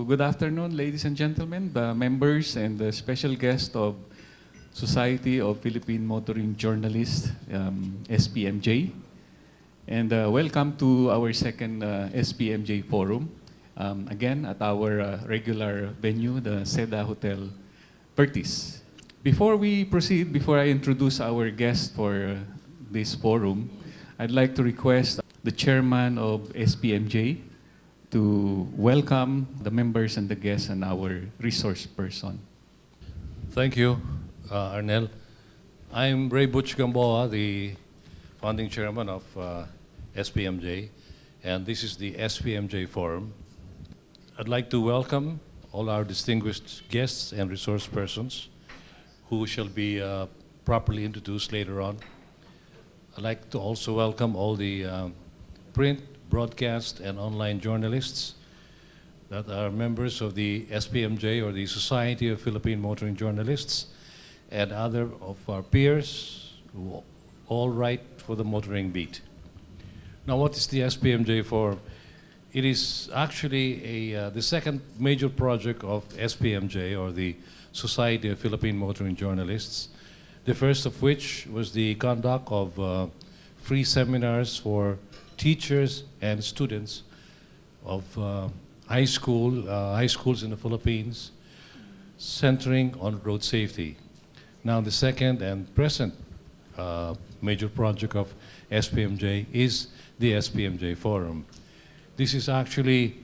good afternoon, ladies and gentlemen, the members and the special guest of Society of Philippine Motoring Journalists, SPMJ. And welcome to our second SPMJ Forum, again at our regular venue, the Seda Hotel, Pertis. Before we proceed, before I introduce our guest for this forum, I'd like to request the chairman of SPMJ to welcome the members and the guests and our resource person. Thank you, Arnel. I'm Ray Butch Gamboa, the founding chairman of SPMJ, and this is the SPMJ Forum. I'd like to welcome all our distinguished guests and resource persons who shall be properly introduced later on. I'd like to also welcome all the print, broadcast, and online journalists that are members of the SPMJ, or the Society of Philippine Motoring Journalists, and other of our peers who all write for the motoring beat. Now, what is the SPMJ Forum? It is actually the second major project of SPMJ, or the Society of Philippine Motoring Journalists, the first of which was the conduct of free seminars for teachers and students of high schools in the Philippines, centering on road safety. Now, the second and present major project of SPMJ is the SPMJ Forum. This is actually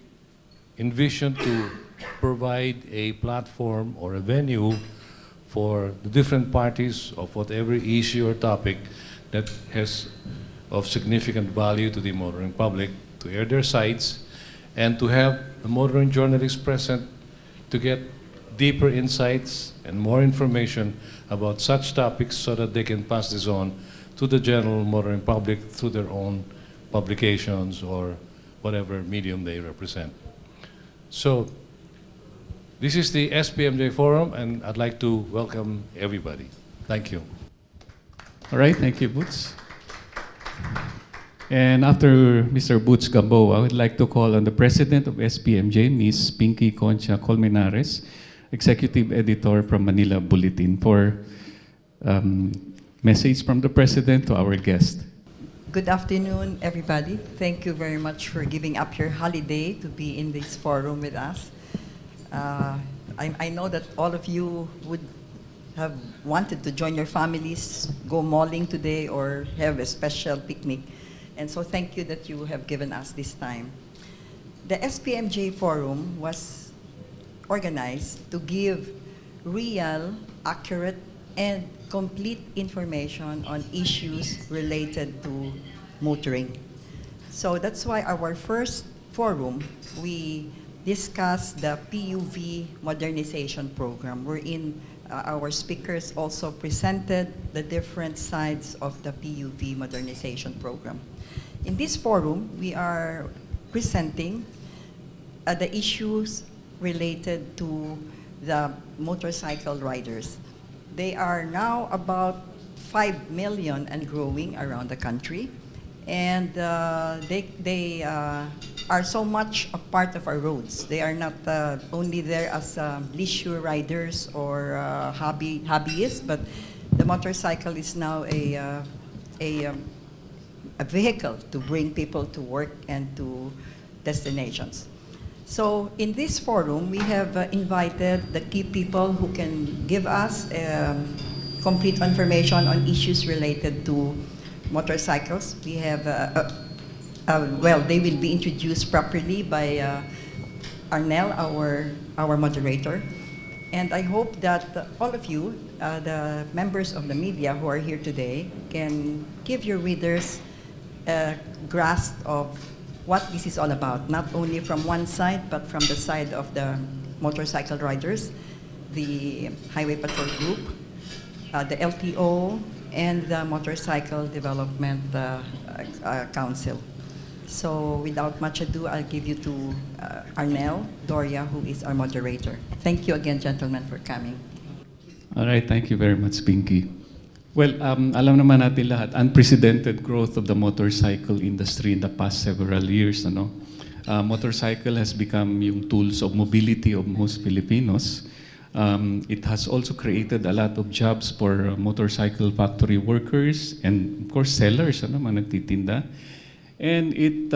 envisioned to provide a platform or a venue for the different parties of whatever issue or topic that has of significant value to the motoring public to air their sides, and to have the motoring journalists present to get deeper insights and more information about such topics so that they can pass this on to the general motoring public through their own publications or whatever medium they represent. So this is the SPMJ Forum, and I'd like to welcome everybody. Thank you. All right, thank you, Boots. And after Mr. Boots Gamboa, I would like to call on the president of SPMJ, Ms. Pinky Concha Colmenares, executive editor from Manila Bulletin, for message from the president to our guest. Good afternoon, everybody. Thank you very much for giving up your holiday to be in this forum with us. I know that all of you would have wanted to join your families, go malling today, or have a special picnic. And so thank you that you have given us this time. The SPMJ Forum was organized to give real, accurate, and complete information on issues related to motoring. So that's why our first forum, we discussed the PUV modernization program, wherein our speakers also presented the different sides of the PUV modernization program. In this forum, we are presenting the issues related to the motorcycle riders. They are now about 5 million and growing around the country, and they are so much a part of our roads. They are not only there as leisure riders or hobbyists, but the motorcycle is now a vehicle to bring people to work and to destinations. So in this forum, we have invited the key people who can give us complete information on issues related to motorcycles. We have, well, they will be introduced properly by Arnel, our moderator. And I hope that all of you, the members of the media who are here today, can give your readers a grasp of what this is all about, not only from one side, but from the side of the motorcycle riders, the Highway Patrol Group, the LTO, and the Motorcycle Development Council. So without much ado, I'll give you to Arnel Doria, who is our moderator. Thank you again, gentlemen, for coming. All right, thank you very much, Pinky. Well, alam naman natin lahat, unprecedented growth of the motorcycle industry in the past several years. Ano? motorcycle has become yung tools of mobility of most Filipinos. It has also created a lot of jobs for motorcycle factory workers and of course sellers, mga nagtitinda. And it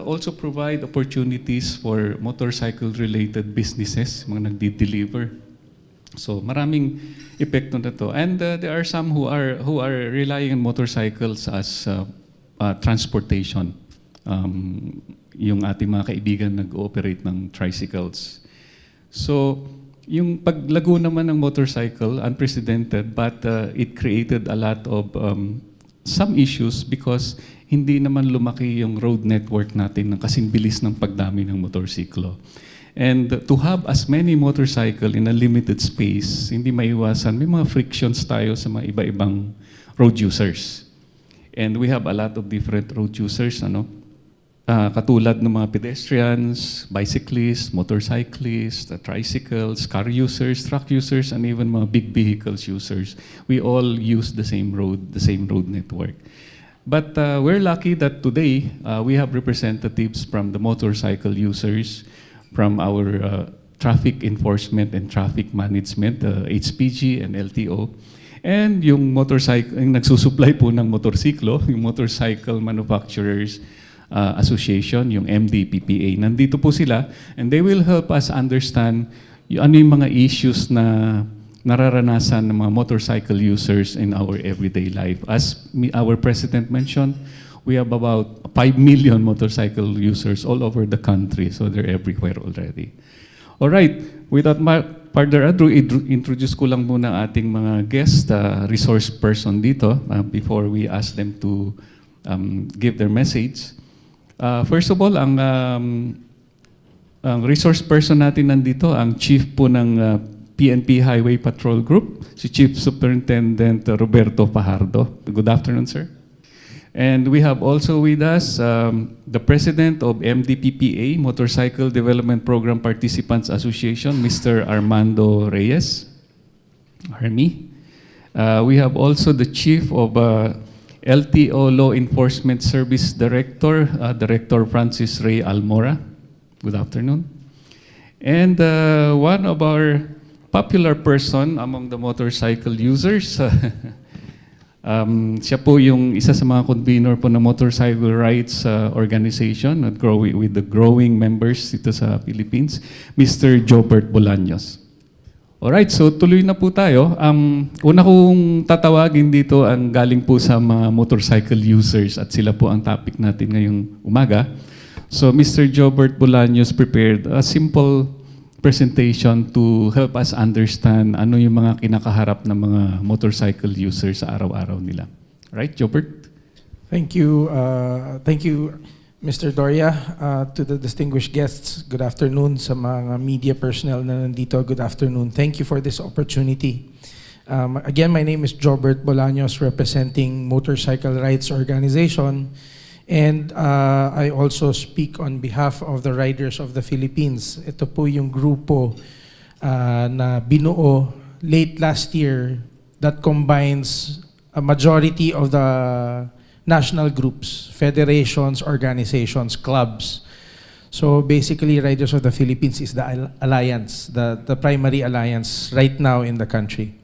also provide opportunities for motorcycle-related businesses, mga nagdi-deliver. So maraming epekto na to. And there are some who are relying on motorcycles as transportation. Yung ating mga kaibigan nag-ooperate ng tricycles. So yung paglago naman ng motorcycle, unprecedented, but it created a lot of some issues because hindi naman lumaki yung road network natin ng kasing bilis ng pagdami ng motorsiklo. And to have as many motorcycle in a limited space, hindi maiwasan, may mga frictions tayo sa mga iba-ibang road users. And we have a lot of different road users, katulad ng mga pedestrians, bicyclists, motorcyclists, tricycles, car users, truck users, and even mga big vehicles users. We all use the same road network. But we're lucky that today we have representatives from the motorcycle users, from our traffic enforcement and traffic management, HPG and LTO, and yung motorcycle, yung nagsusupply po ng motorsiklo, yung Motorcycle Manufacturers Association, yung MDPPA. Nandito po sila and they will help us understand ano yung mga issues na nararanasan ng mga motorcycle users in our everyday life. As our President mentioned, we have about 5 million motorcycle users all over the country, so they're everywhere already. All right, without further ado, introduce ko lang muna ating mga guest, resource person dito before we ask them to give their message. First of all, ang resource person natin nandito, ang chief po ng PNP Highway Patrol Group, si Chief Superintendent Roberto Fajardo. Good afternoon, sir. And we have also with us the President of MDPPA, Motorcycle Development Program Participants Association, Mr. Armando Reyes. Army. We have also the Chief of LTO Law Enforcement Service Director, Director Francis Ray Almora. Good afternoon. And one of our popular person among the motorcycle users. Siya po yung isa sa mga convener po ng Motorcycle Rights Organization with the growing members dito sa Philippines, Mr. Jobert Bolaños. Alright, so tuloy na po tayo. Una kong tatawagin dito ang galing po sa mga motorcycle users at sila po ang topic natin ngayong umaga. So Mr. Jobert Bolaños prepared a simple presentation to help us understand ano yung mga kinakaharap ng mga motorcycle users sa araw-araw nila. Right, Jobert? Thank you, Mr. Doria. To the distinguished guests, good afternoon. Sa mga media personnel na nandito, good afternoon. Thank you for this opportunity. Again, my name is Jobert Bolaños, representing Motorcycle Rights Organization. And I also speak on behalf of the Riders of the Philippines. Ito po yung grupo na binuo late last year that combines a majority of the national groups, federations, organizations, clubs. So basically, Riders of the Philippines is the alliance, the primary alliance right now in the country.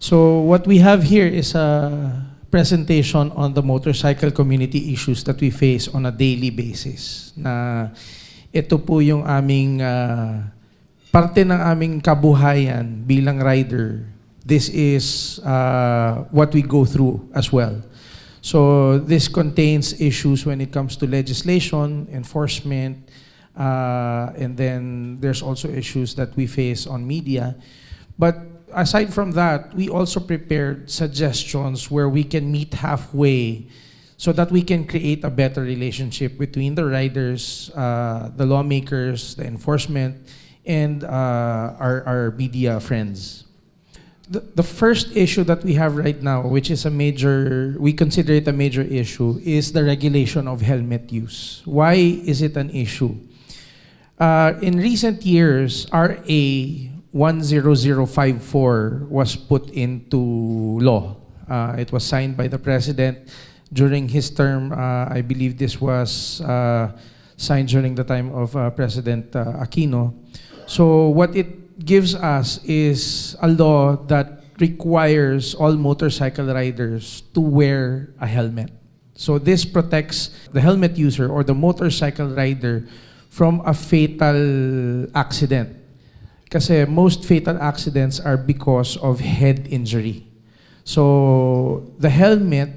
So what we have here is a presentation on the motorcycle community issues that we face on a daily basis. Na ito po yung aming parte ng aming kabuhayan bilang rider. This is what we go through as well. So this contains issues when it comes to legislation, enforcement, and then there's also issues that we face on media. But aside from that, we also prepared suggestions where we can meet halfway so that we can create a better relationship between the riders, the lawmakers, the enforcement, and our media friends. The first issue that we have right now, which is we consider it a major issue, is the regulation of helmet use. Why is it an issue? In recent years, RA 10054 was put into law. It was signed by the President during his term. I believe this was signed during the time of President Aquino. So what it gives us is a law that requires all motorcycle riders to wear a helmet. So this protects the helmet user or the motorcycle rider from a fatal accident. Kasi most fatal accidents are because of head injury. So the helmet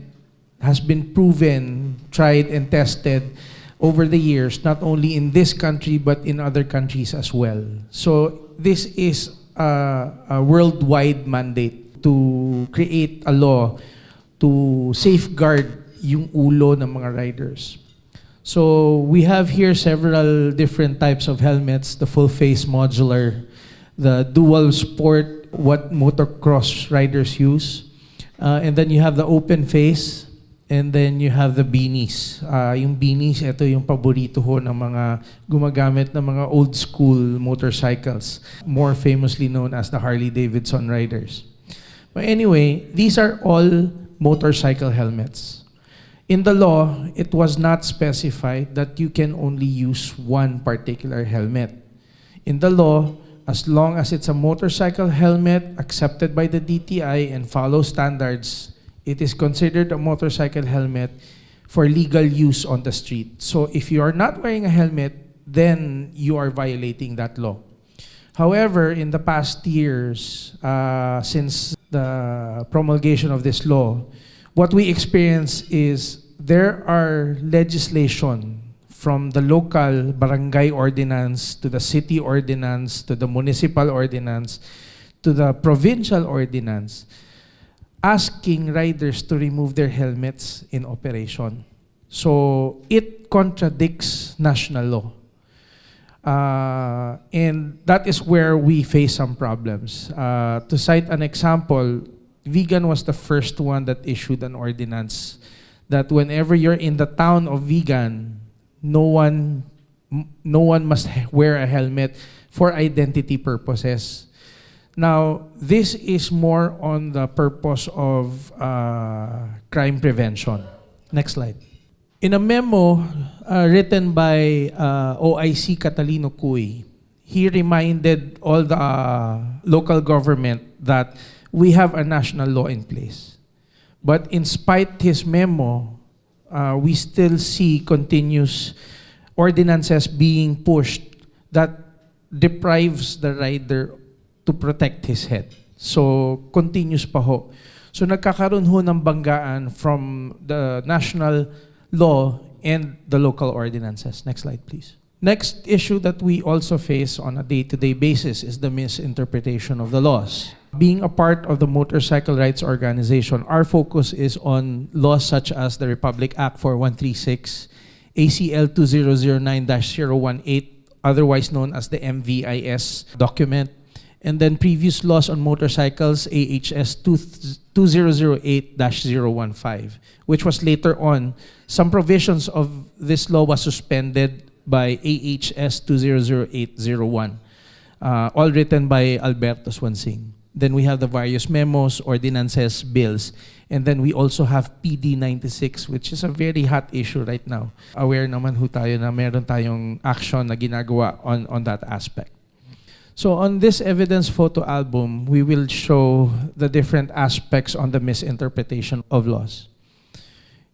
has been proven, tried and tested over the years, not only in this country but in other countries as well. So this is a worldwide mandate to create a law to safeguard yung ulo ng mga riders. So we have here several different types of helmets, the full face modular, the dual sport, what motocross riders use. And then you have the open face, and then you have the beanies. Yung beanies, ito yung paborito ho ng mga gumagamit ng mga old school motorcycles, more famously known as the Harley Davidson riders. But anyway, these are all motorcycle helmets. In the law, it was not specified that you can only use one particular helmet. In the law, as long as it's a motorcycle helmet accepted by the DTI and follows standards, it is considered a motorcycle helmet for legal use on the street. So if you are not wearing a helmet, then you are violating that law. However, in the past years, since the promulgation of this law, what we experience is there are legislation from the local barangay ordinance to the city ordinance to the municipal ordinance to the provincial ordinance asking riders to remove their helmets in operation. So it contradicts national law. And that is where we face some problems. To cite an example, Vigan was the first one that issued an ordinance that whenever you're in the town of Vigan, no one must wear a helmet for identity purposes. Now, this is more on the purpose of crime prevention. Next slide. In a memo written by OIC Catalino Cuy, he reminded all the local government that we have a national law in place. But in spite his memo, we still see continuous ordinances being pushed that deprives the rider to protect his head. So, continuous pa ho. So, nagkakaroon ho ng banggaan from the national law and the local ordinances. Next slide, please. Next issue that we also face on a day-to-day basis is the misinterpretation of the laws. Being a part of the Motorcycle Rights Organization, our focus is on laws such as the Republic Act 4136, ACL 2009-018, otherwise known as the MVIS document, and then previous laws on motorcycles, AHS 2008-015, which was later on, some provisions of this law was suspended by AHS 2008-01, all written by Alberto Swansing. Then we have the various memos, ordinances, bills, and then we also have PD 96, which is a very hot issue right now. Aware naman ho tayo na meron tayong action na ginagawa on that aspect. So on this evidence photo album, we will show the different aspects on the misinterpretation of laws.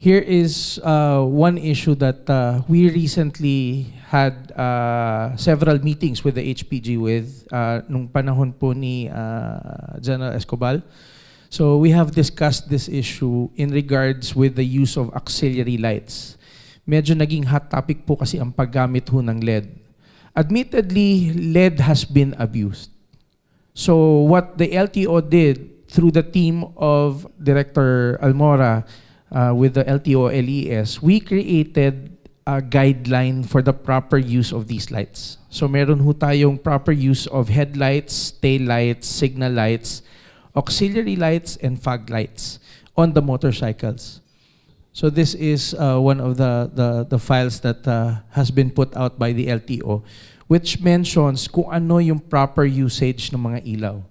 Here is one issue that we recently had several meetings with the HPG with nung panahon po ni General Escobar. So we have discussed this issue in regards with the use of auxiliary lights. Medyo naging hot topic po kasi ang paggamit ho ng LED. Admittedly, LED has been abused. So what the LTO did through the team of Director Almora with the LTO LES, we created a guideline for the proper use of these lights. So meron ho tayong proper use of headlights, tail lights, signal lights, auxiliary lights, and fog lights on the motorcycles. So this is one of the files that has been put out by the LTO, which mentions kung ano yung proper usage ng mga ilaw.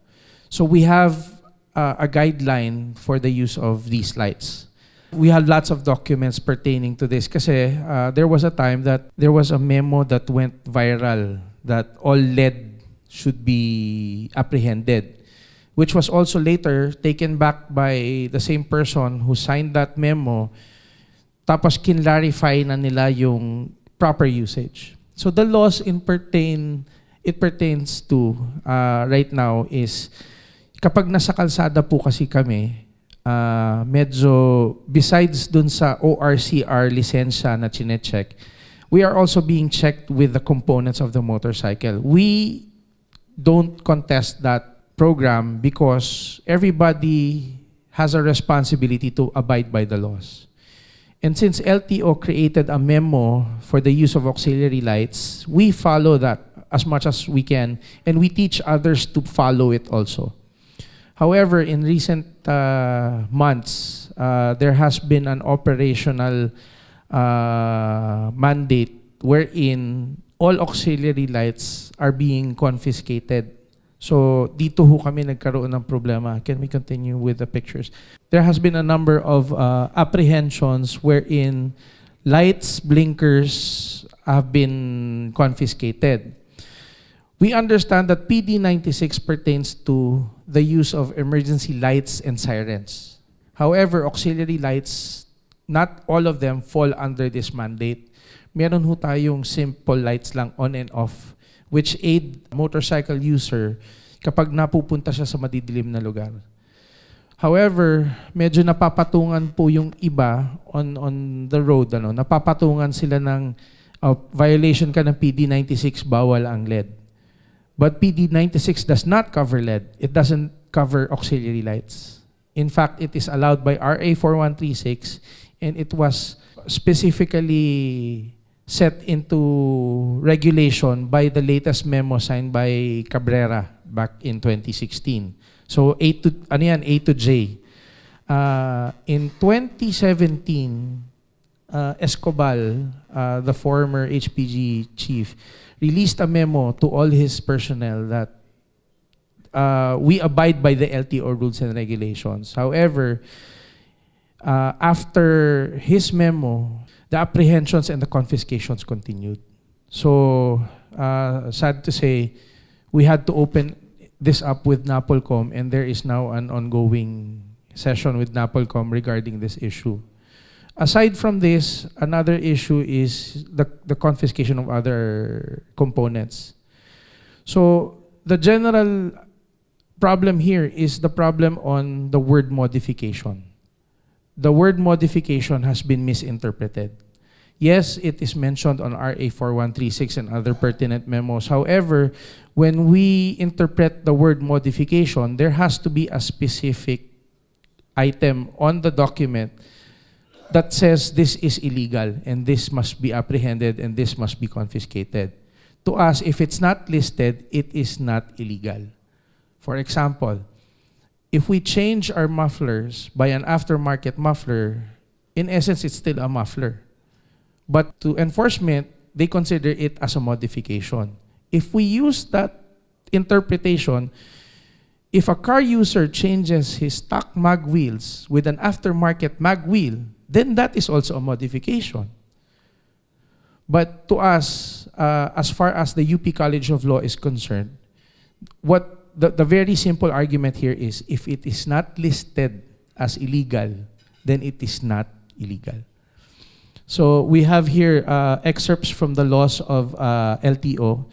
So we have a guideline for the use of these lights. We had lots of documents pertaining to this kasi there was a time that there was a memo that went viral that all lead should be apprehended, which was also later taken back by the same person who signed that memo, tapos kinlarify na nila yung proper usage. So the laws it pertains to right now is kapag nasa kalsada po kasi kami, medyo besides dun sa ORCR lisensya na chinecheck, we are also being checked with the components of the motorcycle. We don't contest that program because everybody has a responsibility to abide by the laws. And since LTO created a memo for the use of auxiliary lights, we follow that as much as we can, and we teach others to follow it also. However, in recent months, there has been an operational mandate wherein all auxiliary lights are being confiscated. So dito ho kami nagkaroon ng problema. Can we continue with the pictures? There has been a number of apprehensions wherein lights, blinkers have been confiscated. We understand that PD 96 pertains to the use of emergency lights and sirens. However, auxiliary lights, not all of them fall under this mandate. Meron ho tayong simple lights lang on and off, which aid motorcycle user kapag napupunta siya sa madidilim na lugar. However, medyo napapatungan po yung iba on the road. Napapatungan sila ng violation ka ng PD 96, bawal ang LED. But PD 96 does not cover LED. It doesn't cover auxiliary lights. In fact, it is allowed by RA 4136, and it was specifically set into regulation by the latest memo signed by Cabrera back in 2016. So A to J. In 2017, Escobal, the former HPG chief, released a memo to all his personnel that we abide by the LTO rules and regulations. However, after his memo, the apprehensions and the confiscations continued. So, sad to say, we had to open this up with NAPOLCOM, and there is now an ongoing session with NAPOLCOM regarding this issue. Aside from this, another issue is the confiscation of other components. So the general problem here is the problem on the word modification. The word modification has been misinterpreted. Yes, it is mentioned on RA 4136 and other pertinent memos. However, when we interpret the word modification, there has to be a specific item on the document that says this is illegal and this must be apprehended and this must be confiscated. To us, if it's not listed, it is not illegal. For example, if we change our mufflers by an aftermarket muffler, in essence, it's still a muffler. But to enforcement, they consider it as a modification. If we use that interpretation, if a car user changes his stock mag wheels with an aftermarket mag wheel, then that is also a modification. But to us, as far as the UP College of Law is concerned, what the very simple argument here is, if it is not listed as illegal, then it is not illegal. So we have here excerpts from the laws of LTO,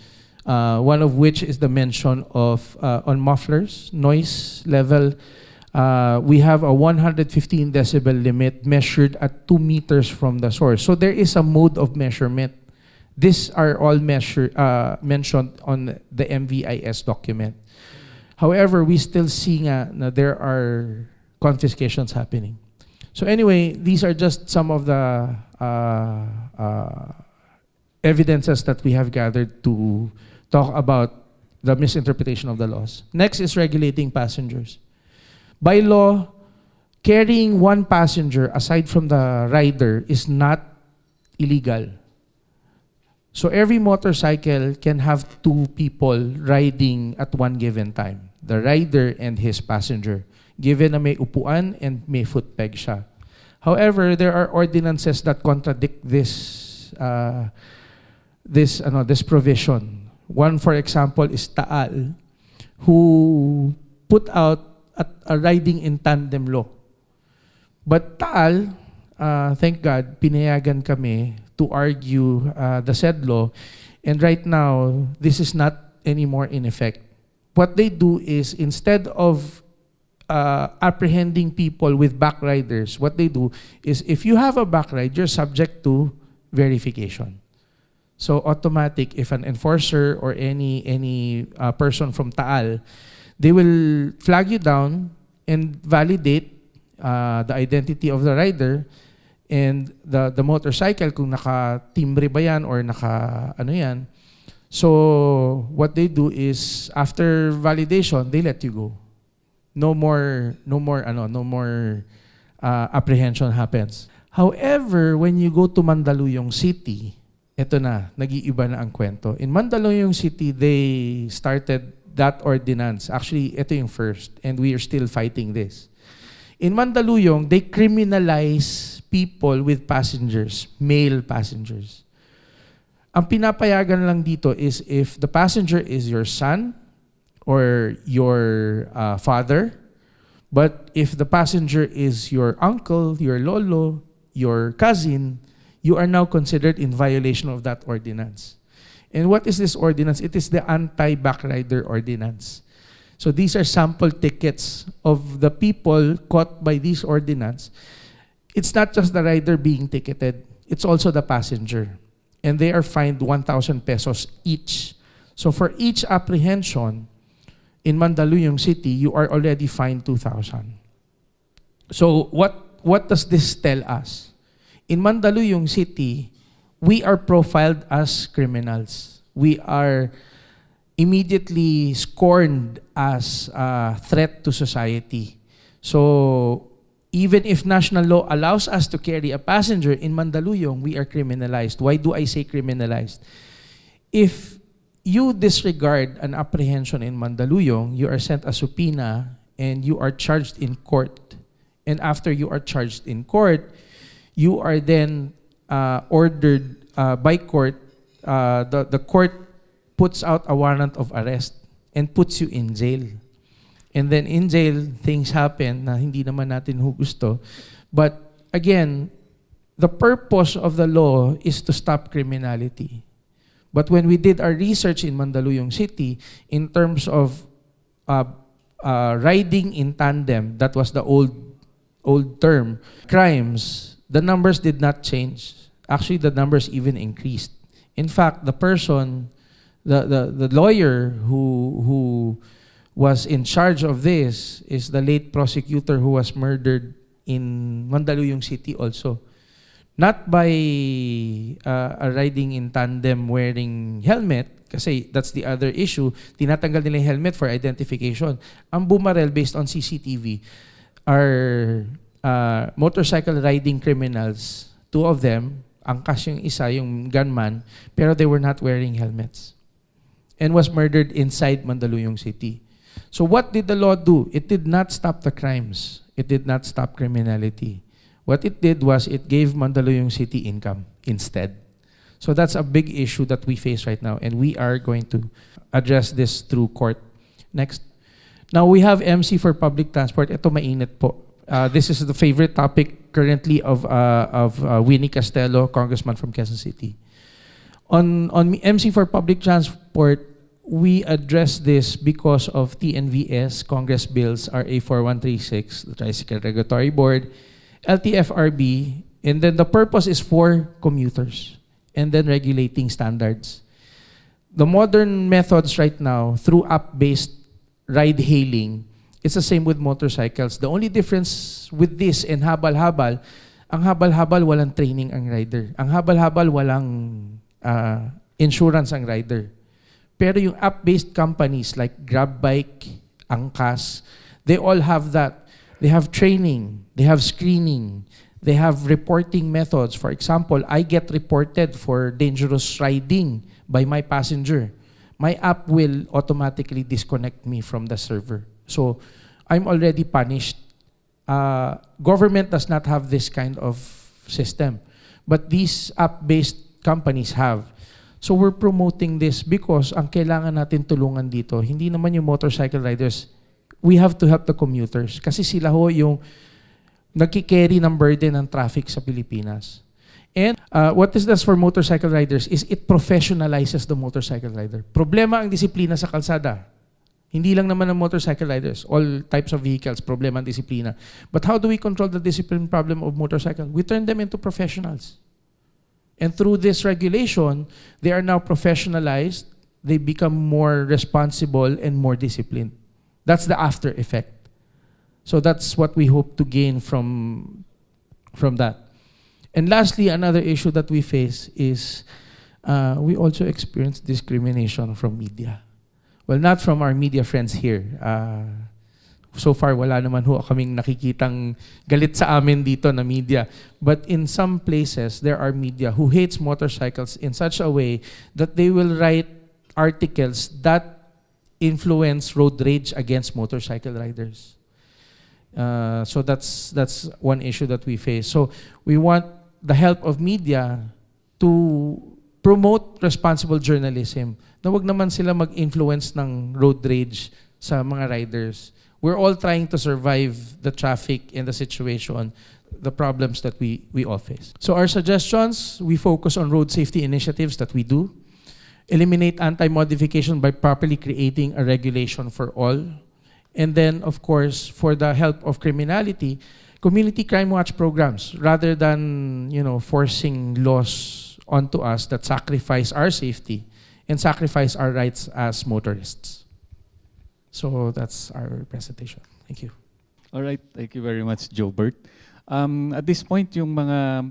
one of which is the mention of on mufflers, noise level. We have a 115 decibel limit measured at 2 meters from the source. So there is a mode of measurement. These are all mentioned on the MVIS document. However, we still see na there are confiscations happening. So anyway, these are just some of the evidences that we have gathered to talk about the misinterpretation of the laws. Next is regulating passengers. By law, carrying one passenger aside from the rider is not illegal. So every motorcycle can have 2 people riding at one given time, the rider and his passenger, given na may upuan and may footpeg siya. However, there are ordinances that contradict this provision. One, for example, is Taal, who put out a riding in tandem law. But Taal, thank God, pinayagan kami to argue the said law, and right now, this is not anymore in effect. What they do is, instead of apprehending people with backriders, what they do is, if you have a backride, you're subject to verification. So automatic, if an enforcer or any person from Taal, they will flag you down and validate the identity of the rider and the motorcycle, kung naka-timbre ba yan or naka-ano yan. So what they do is, after validation, they let you go. No more apprehension happens. However, when you go to Mandaluyong City, eto na, nag-iiba na ang kwento. In Mandaluyong City, they started that ordinance. Actually, ito yung first, and we are still fighting this. In Mandaluyong, they criminalize people with passengers, male passengers. Ang pinapayagan lang dito is if the passenger is your son or your father, but if the passenger is your uncle, your lolo, your cousin, you are now considered in violation of that ordinance. And what is this ordinance? It is the anti-backrider ordinance. So these are sample tickets of the people caught by this ordinance. It's not just the rider being ticketed, it's also the passenger. And they are fined 1,000 pesos each. So for each apprehension in Mandaluyong City, you are already fined 2,000. So what does this tell us? In Mandaluyong City, we are profiled as criminals. We are immediately scorned as a threat to society. So even if national law allows us to carry a passenger in Mandaluyong, we are criminalized. Why do I say criminalized? If you disregard an apprehension in Mandaluyong, you are sent a subpoena and you are charged in court. And after you are charged in court, you are then ordered by court. The court puts out a warrant of arrest and puts you in jail. And then in jail, things happen na hindi naman natin gusto. But again, the purpose of the law is to stop criminality. But when we did our research in Mandaluyong City, in terms of riding in tandem, that was the old term, crimes, the numbers did not change. Actually, the numbers even increased. In fact, the person, the lawyer who was in charge of this is the late prosecutor who was murdered in Mandaluyong City also. Not by a riding in tandem wearing helmet, kasi that's the other issue. Tinatanggal nila yung helmet for identification. Ang bumarel based on CCTV are motorcycle riding criminals. Two of them, angkas yung isa, yung gunman, pero they were not wearing helmets. And was murdered inside Mandaluyong City. So what did the law do? It did not stop the crimes. It did not stop criminality. What it did was it gave Mandaluyong City income instead. So that's a big issue that we face right now, and we are going to address this through court. Next. Now we have MC for public transport. Ito mainit po. This is the favorite topic currently of Winnie Castelo, congressman from Quezon City. On MC for public transport, we address this because of TNVS, Congress Bills RA 4136, the Tricycle Regulatory Board, LTFRB, and then the purpose is for commuters, and then regulating standards. The modern methods right now, through app-based ride-hailing, it's the same with motorcycles. The only difference with this and habal-habal, ang habal-habal walang training ang rider. Ang habal-habal walang insurance ang rider. Pero yung app-based companies like GrabBike, Angkas, they all have that. They have training, they have screening, they have reporting methods. For example, I get reported for dangerous riding by my passenger. My app will automatically disconnect me from the server. So I'm already punished Government does not have this kind of system, but these app-based companies have. So we're promoting this because ang kailangan natin tulungan dito, hindi naman yung motorcycle riders. We have to help the commuters kasi sila ho yung nagki-carry ng burden ng traffic sa Pilipinas. And what this does for motorcycle riders is it professionalizes the motorcycle rider. Problema ang disiplina sa kalsada. Hindi lang naman ng motorcycle riders. All types of vehicles, problema ang disiplina. But how do we control the discipline problem of motorcycle? We turn them into professionals. And through this regulation, they are now professionalized. They become more responsible and more disciplined. That's the after effect. So that's what we hope to gain from that. And lastly, another issue that we face is we also experience discrimination from media. Well, not from our media friends here. So far, wala naman ho kaming nakikitang galit sa amin dito na media. But in some places, there are media who hates motorcycles in such a way that they will write articles that influence road rage against motorcycle riders. So that's one issue that we face. So we want the help of media to promote responsible journalism. Na wag naman sila mag-influence ng road rage sa mga riders. We're all trying to survive the traffic and the situation, the problems that we all face. So our suggestions, we focus on road safety initiatives that we do. Eliminate anti-modification by properly creating a regulation for all. And then, of course, for the help of criminality, community crime watch programs rather than forcing laws onto us that sacrifice our safety and sacrifice our rights as motorists. So that's our presentation. Thank you. All right, thank you very much, Jobert. At this point, yung mga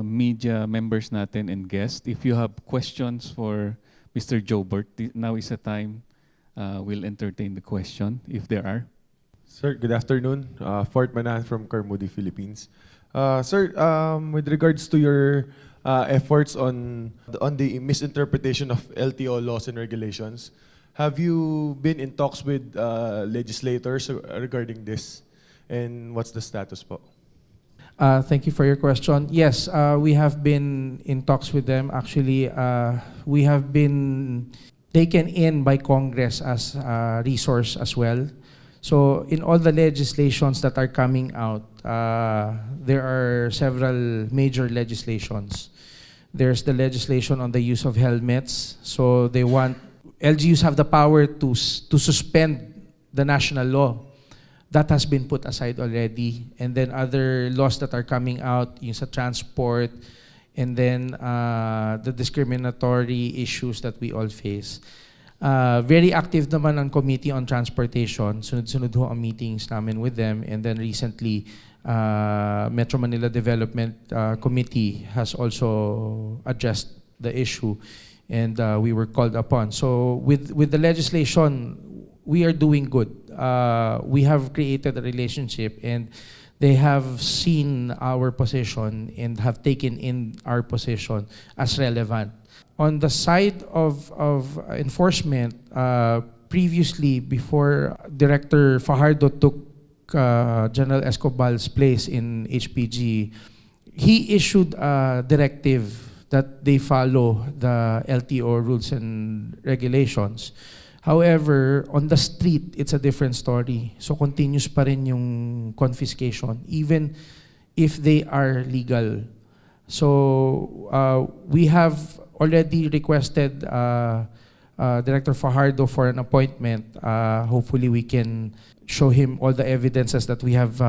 media members natin and guests, if you have questions for Mr. Jobert, now is the time we'll entertain the question, if there are. Sir, good afternoon. Fort Manan from Carmody, Philippines. Sir, with regards to your efforts on the misinterpretation of LTO laws and regulations, have you been in talks with legislators regarding this? And what's the status po? Thank you for your question. Yes, we have been in talks with them. Actually, we have been taken in by Congress as a resource as well. So in all the legislations that are coming out, there are several major legislations. There's the legislation on the use of helmets. So they want LGUs have the power to suspend the national law. That has been put aside already. And then other laws that are coming out, yung sa transport, and then the discriminatory issues that we all face. Very active naman ang Committee on Transportation. Sunod-sunod ho ang meetings namin with them. And then recently, Metro Manila Development Committee has also addressed the issue. And we were called upon. So with the legislation, we are doing good. We have created a relationship, and they have seen our position and have taken in our position as relevant. On the side of enforcement, previously, before Director Fajardo took General Escobal's place in HPG, he issued a directive that they follow the LTO rules and regulations. However, on the street, it's a different story. So continuous pa rin yung confiscation, even if they are legal. So we have already requested Director Fajardo for an appointment. Hopefully we can show him all the evidences that we have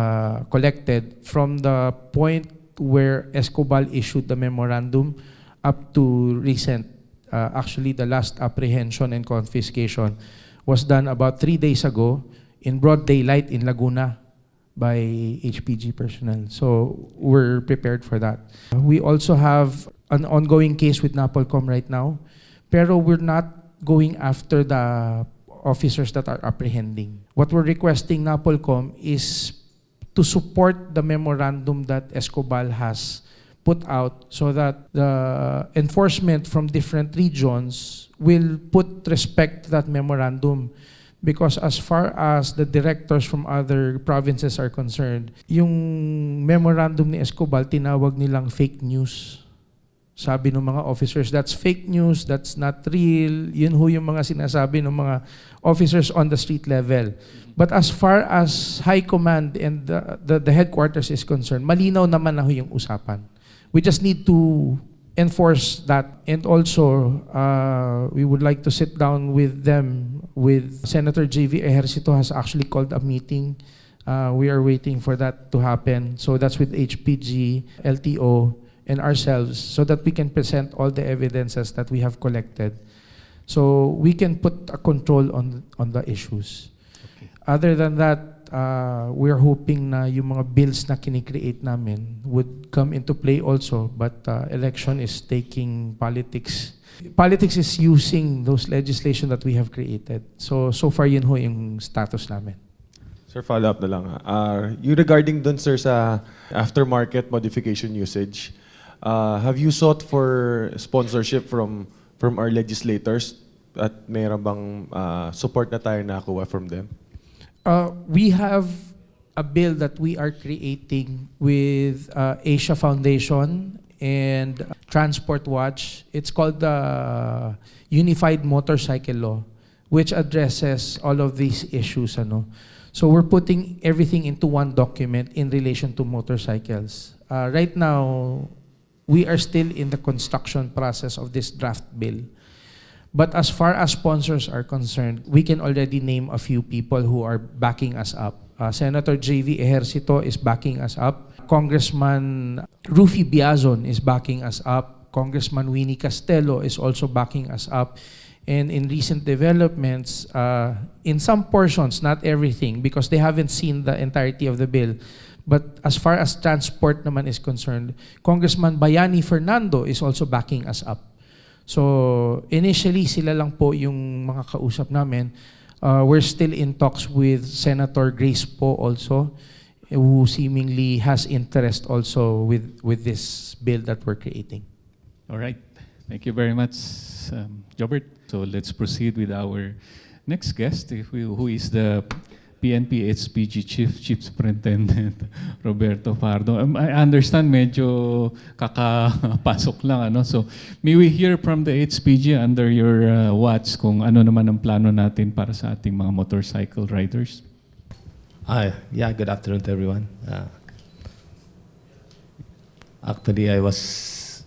collected from the point where Escobal issued the memorandum up to recent. Actually, the last apprehension and confiscation was done about 3 days ago in broad daylight in Laguna by HPG personnel. So we're prepared for that. We also have an ongoing case with NAPOLCOM right now, pero we're not going after the officers that are apprehending. What we're requesting NAPOLCOM is to support the memorandum that Escobal has put out so that the enforcement from different regions will put respect to that memorandum. Because as far as the directors from other provinces are concerned, yung memorandum ni Escobar, tinawag nilang fake news. Sabi ng mga officers, that's fake news, that's not real. Yun ho yung mga sinasabi ng mga officers on the street level. But as far as high command and the headquarters is concerned, malinaw naman na ho yung usapan. We just need to enforce that. And also, we would like to sit down with them, with Senator J.V. Ejercito has actually called a meeting. We are waiting for that to happen. So that's with HPG, LTO, and ourselves, so that we can present all the evidences that we have collected. So we can put a control on the issues. Okay. Other than that, we're hoping na yung mga bills na kinikreate namin would come into play also, but election is taking politics. Politics is using those legislation that we have created. So far yun ho yung status namin. Sir, follow-up na lang. You regarding dun, sir, sa aftermarket modification usage, have you sought for sponsorship from our legislators at mayroon bang support na tayo nakuha from them? We have a bill that we are creating with Asia Foundation and Transport Watch. It's called the Unified Motorcycle Law, which addresses all of these issues. So we're putting everything into one document in relation to motorcycles. Right now, we are still in the construction process of this draft bill. But as far as sponsors are concerned, we can already name a few people who are backing us up. Senator J.V. Ejercito is backing us up. Congressman Rufy Biazon is backing us up. Congressman Winnie Castelo is also backing us up. And in recent developments, in some portions, not everything, because they haven't seen the entirety of the bill, but as far as transport naman is concerned, Congressman Bayani Fernando is also backing us up. So initially, sila lang po yung mga kausap namin. We're still in talks with Senator Grace Po also, who seemingly has interest also with this bill that we're creating. All right. Thank you very much, Jobert. So let's proceed with our next guest, who is the PNP HPG Chief Superintendent Roberto Pardo. I understand medyo kakapasok lang. So may we hear from the HPG under your watch kung ano naman ang plano natin para sa ating mga motorcycle riders? Yeah, good afternoon to everyone. Actually, I was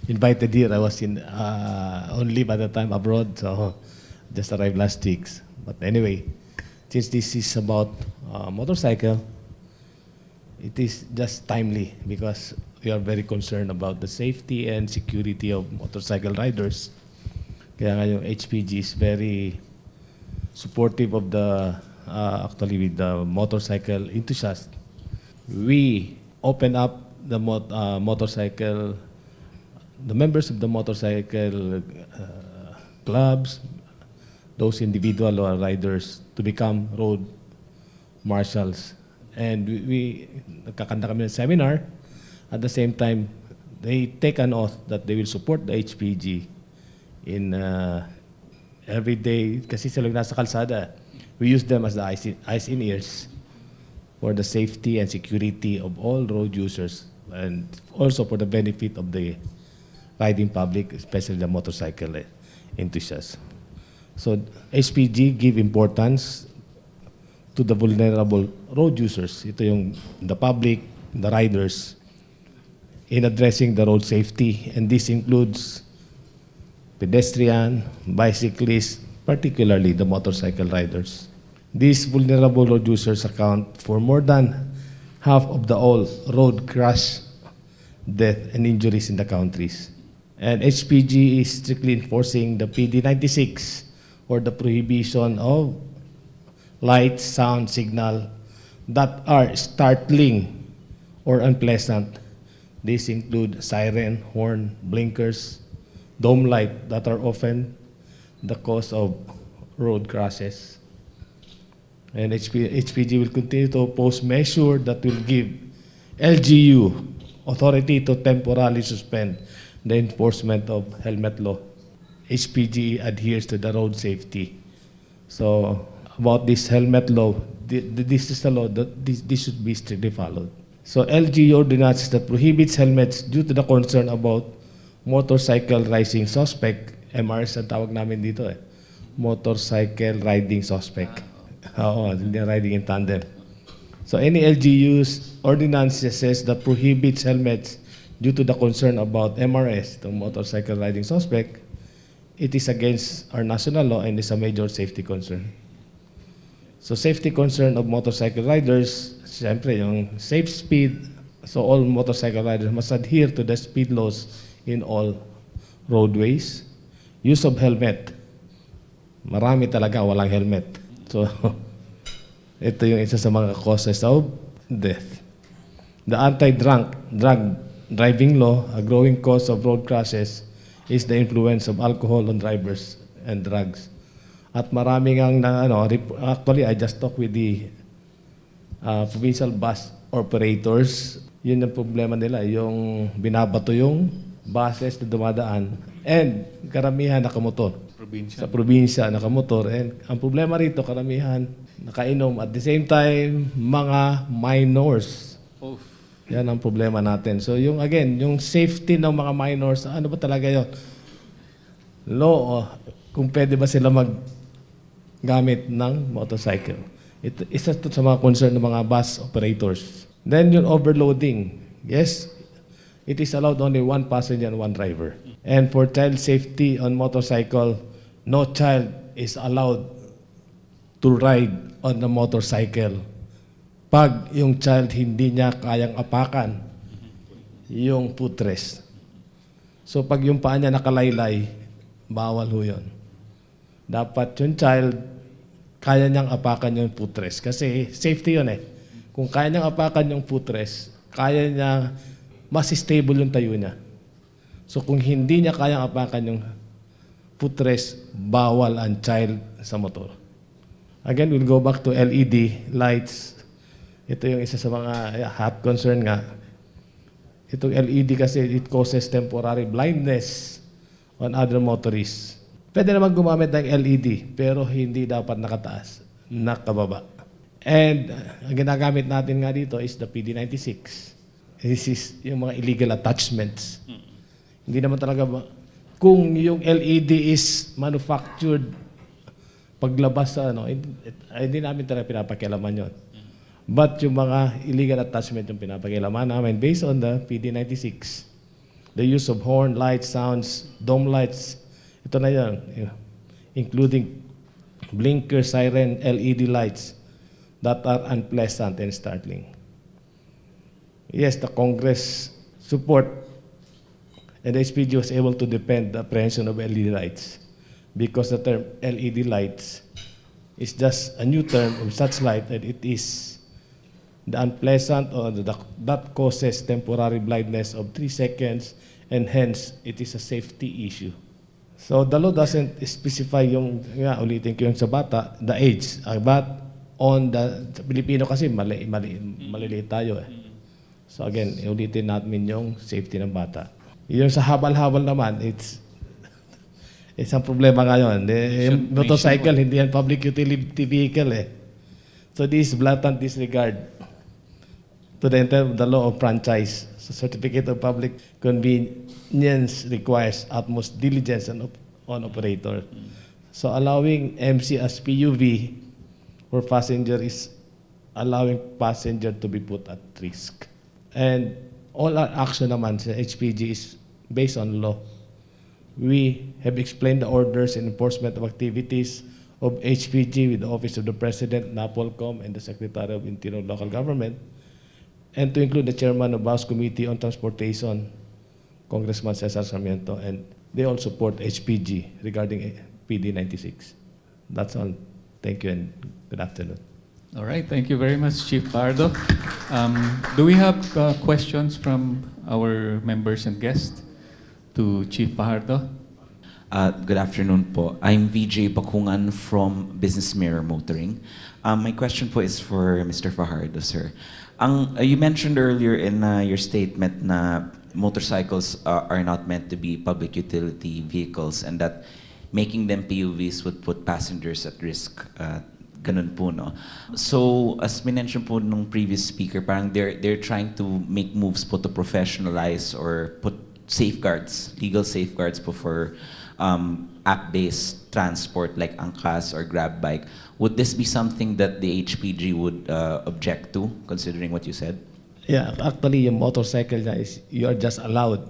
invited here. I was on leave at the time abroad, so just arrived last week. But anyway, since this is about motorcycle, it is just timely because we are very concerned about the safety and security of motorcycle riders. Kaya nga yung HPG is very supportive of the, actually with the motorcycle enthusiasts. We open up the motorcycle, the members of the motorcycle clubs, those individual or riders to become road marshals. And we nagkakanta kami ng seminar. At the same time, they take an oath that they will support the HPG in every day. Kasi sila nasa kalsada. We use them as the eyes in ears for the safety and security of all road users and also for the benefit of the riding public, especially the motorcycle enthusiasts. So HPG give importance to the vulnerable road users. Ito yung the public, the riders, in addressing the road safety. And this includes pedestrian, bicyclists, particularly the motorcycle riders. These vulnerable road users account for more than half of the all road crash, death, and injuries in the countries. And HPG is strictly enforcing the PD 96, or the prohibition of lights, sound, signal that are startling or unpleasant. These include siren, horn, blinkers, dome light that are often the cause of road crashes. And HPG will continue to oppose measures that will give LGU authority to temporarily suspend the enforcement of helmet law. HPG adheres to the road safety So about this helmet law, this is the law that this should be strictly followed. So LG ordinance that prohibits helmets due to the concern about motorcycle riding suspect, MRS ang tawag namin dito eh. Motorcycle riding suspect. Oo, hindi riding in tandem. So any LGU's ordinance says that prohibits helmets due to the concern about MRS, the motorcycle riding suspect, it is against our national law and is a major safety concern. So safety concern of motorcycle riders, siyempre yung safe speed, so all motorcycle riders must adhere to the speed laws in all roadways. Use of helmet. Marami talaga walang helmet. So ito yung isa sa mga causes of death. The anti-drug driving law, a growing cause of road crashes, is the influence of alcohol on drivers and drugs. At maraming ang actually I just talked with the provincial bus operators. Yun ang problema nila, yung binabato yung buses na dumadaan and karamihan nakamotor. Sa probinsya nakamotor. And ang problema rito, karamihan nakainom. At the same time, mga minors. Yan ang problema natin. So yung again, yung safety ng mga minors, ano ba talaga yun? Law, kung pwede ba sila maggamit ng motorcycle. Isa ito sa mga concern ng mga bus operators. Then yung overloading. Yes, it is allowed only one passenger and one driver. And for child safety on motorcycle, no child is allowed to ride on the motorcycle. Pag yung child hindi niya kayang apakan yung footrest. So pag yung paa niya nakalaylay, bawal ho yun. Dapat yung child, kaya niyang apakan yung footrest. Kasi safety yun eh. Kung kaya niyang apakan yung footrest, kaya niya, mas stable yung tayo niya. So kung hindi niya kayang apakan yung footrest, bawal ang child sa motor. Again, we'll go back to LED lights. Ito yung isa sa mga hot concern nga. Itong LED kasi, it causes temporary blindness on other motorists. Pwede naman gumamit ng LED, pero hindi dapat nakataas, nakababa. And ang ginagamit natin nga dito is the PD96. This is yung mga illegal attachments. Hindi naman talaga kung yung LED is manufactured paglabas sa hindi namin talaga pinapakialaman yun. But yung mga illegal attachment yung pinapakialaman namin based on the PD96. The use of horn, lights, sounds, dome lights, ito na yan, including blinker, siren, LED lights that are unpleasant and startling. Yes, the Congress support and the SPG was able to defend the apprehension of LED lights because the term LED lights is just a new term of such light and it is the unpleasant or that causes temporary blindness of 3 seconds and hence it is a safety issue. So the law doesn't specify yung, ulitin ko yung sa bata, the age. But on the Pilipino kasi maliliit tayo eh. So again, ulitin natin yung safety ng bata. Yung sa habal-habal naman, it's ang problema ngayon. Yung motorcycle, hindi yan public utility vehicle eh. So this is blatant disregard to the law of franchise. So certificate of public convenience requires utmost diligence on operator. So allowing MC as PUV for passenger is allowing passenger to be put at risk. And all our action naman sa HPG is based on law. We have explained the orders and enforcement of activities of HPG with the Office of the President, NAPOLCOM, and the Secretary of Interior Local Government, and to include the Chairman of House Committee on Transportation, Congressman Cesar Sarmiento, and they all support HPG regarding PD96. That's all. Thank you and good afternoon. All right, thank you very much, Chief Pardo. Do we have questions from our members and guests to Chief Fajardo? Good afternoon po. I'm VJ Bakungan from Business Mirror Motoring. My question po is for Mr. Fajardo, sir. You mentioned earlier in your statement na motorcycles are not meant to be public utility vehicles and that making them PUVs would put passengers at risk. Ganun po, no? So, as minention po nung previous speaker, parang they're trying to make moves po to professionalize or put safeguards, legal safeguards po for app-based transport like Angkas or Grab Bike. Would this be something that the HPG would object to, considering what you said? Yeah, actually, yung motorcycle na is you are just allowed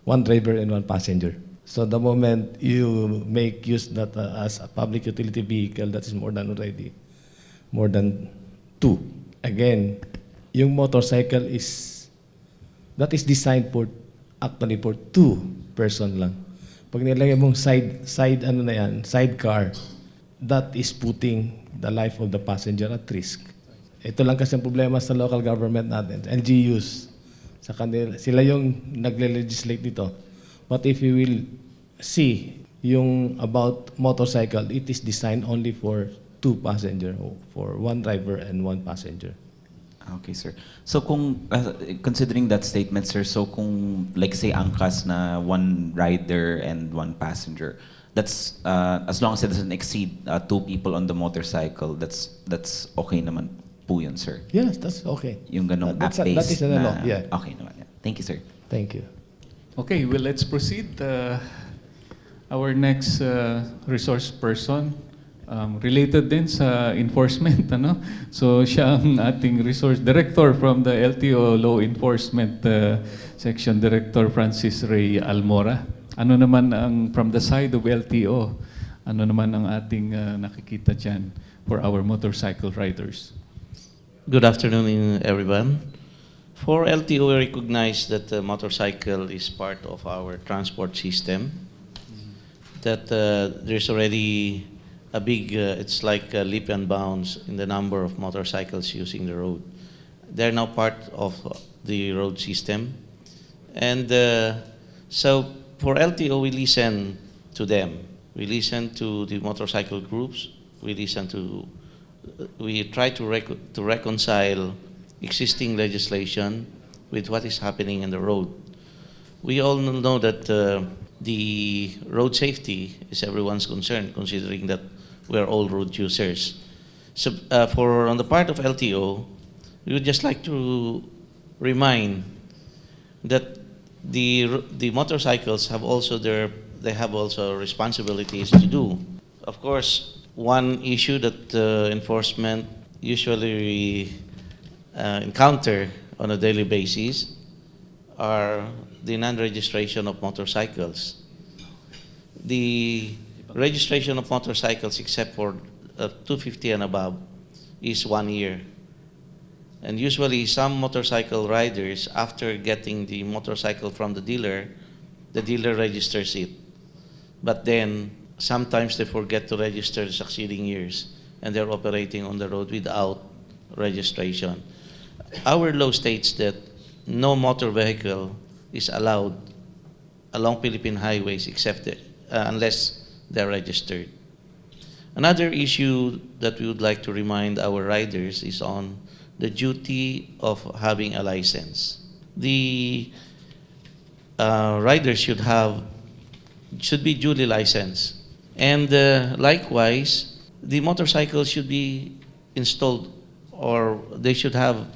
one driver and one passenger. So the moment you make use that as a public utility vehicle, that is more than two. Again, yung motorcycle that is designed for actually for two person lang. Pag nilagay mong sidecar, that is putting the life of the passenger at risk. Ito lang kasi ang problema sa local government natin, LGUs. Sa kanila, sila yung nagle-legislate dito. But if you will see yung about motorcycle, it is designed only for two passenger, for one driver and one passenger. Okay, sir. So considering that statement, sir, so kung like say Angkas na one rider and one passenger, that's as long as it doesn't exceed two people on the motorcycle, that's okay naman po yun, sir. Yes, that's okay. Yung ganong That app-based is in the law, yeah. Okay naman. Yeah. Thank you, sir. Thank you. Okay, well, let's proceed. Our next resource person, related din sa enforcement, ano? So, siya ang ating resource director from the LTO Law Enforcement Section, Director Francis Ray Almora. Ano naman ang, from the side of LTO, ano naman ang ating nakikita dyan for our motorcycle riders? Good afternoon, everyone. For LTO, we recognize that the motorcycle is part of our transport system. That there's already a big, it's like a leap and bounds in the number of motorcycles using the road. They're now part of the road system. And so for LTO, we listen to them. We listen to the motorcycle groups. We try to reconcile existing legislation with what is happening in the road. We all know that the road safety is everyone's concern, considering that we are all road users. So on the part of LTO, we would just like to remind that the motorcycles have also responsibilities to do. Of course, one issue that enforcement usually encounter on a daily basis are the non-registration of motorcycles. The registration of motorcycles, except for 250 and above, is 1 year. And usually some motorcycle riders, after getting the motorcycle from the dealer registers it. But then sometimes they forget to register the succeeding years, and they're operating on the road without registration. Our law states that no motor vehicle is allowed along Philippine highways unless they're registered. Another issue that we would like to remind our riders is on the duty of having a license. The riders should be duly licensed. And likewise, the motorcycle should be installed, or they should have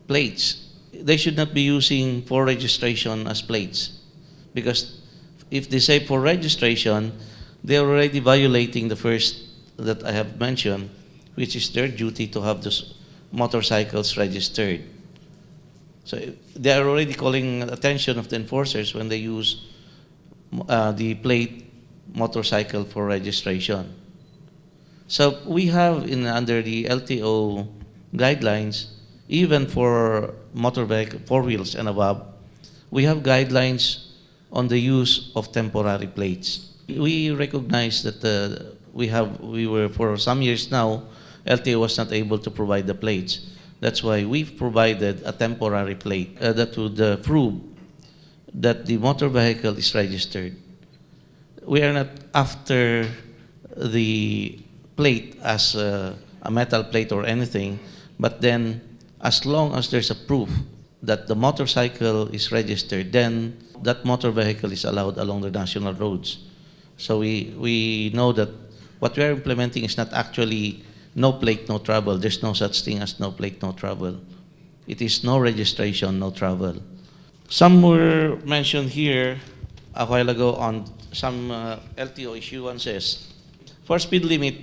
plates. They should not be using for registration as plates, because if they say for registration, they're already violating the first that I have mentioned, which is their duty to have those motorcycles registered. So they are already calling attention of the enforcers when they use the plate motorcycle for registration. So we have under the LTO guidelines, even for motor vehicle, 4 wheels and above, we have guidelines on the use of temporary plates. We recognize that we were for some years now, LTO was not able to provide the plates. That's why we've provided a temporary plate that would prove that the motor vehicle is registered. We are not after the plate as a metal plate or anything, but then as long as there's a proof that the motorcycle is registered, then that motor vehicle is allowed along the national roads. So we know that what we are implementing is not actually no plate, no travel. There's no such thing as no plate, no travel. It is no registration, no travel. Some were mentioned here a while ago on some LTO issuances. For speed limit,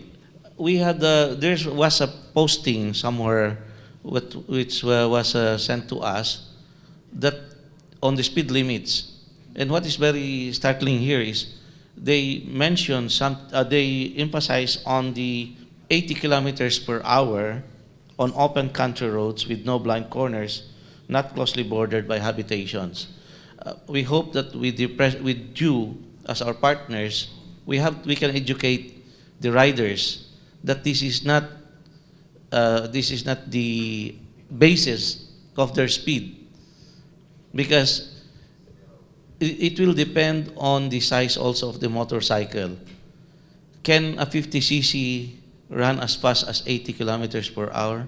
we had there was a posting somewhere which was sent to us that on the speed limits. And what is very startling here is they mention they emphasize on the 80 kilometers per hour on open country roads with no blind corners, not closely bordered by habitations. We hope that with you as our partners, we can educate the riders that this is not the basis of their speed, because it will depend on the size also of the motorcycle. Can a 50cc run as fast as 80 kilometers per hour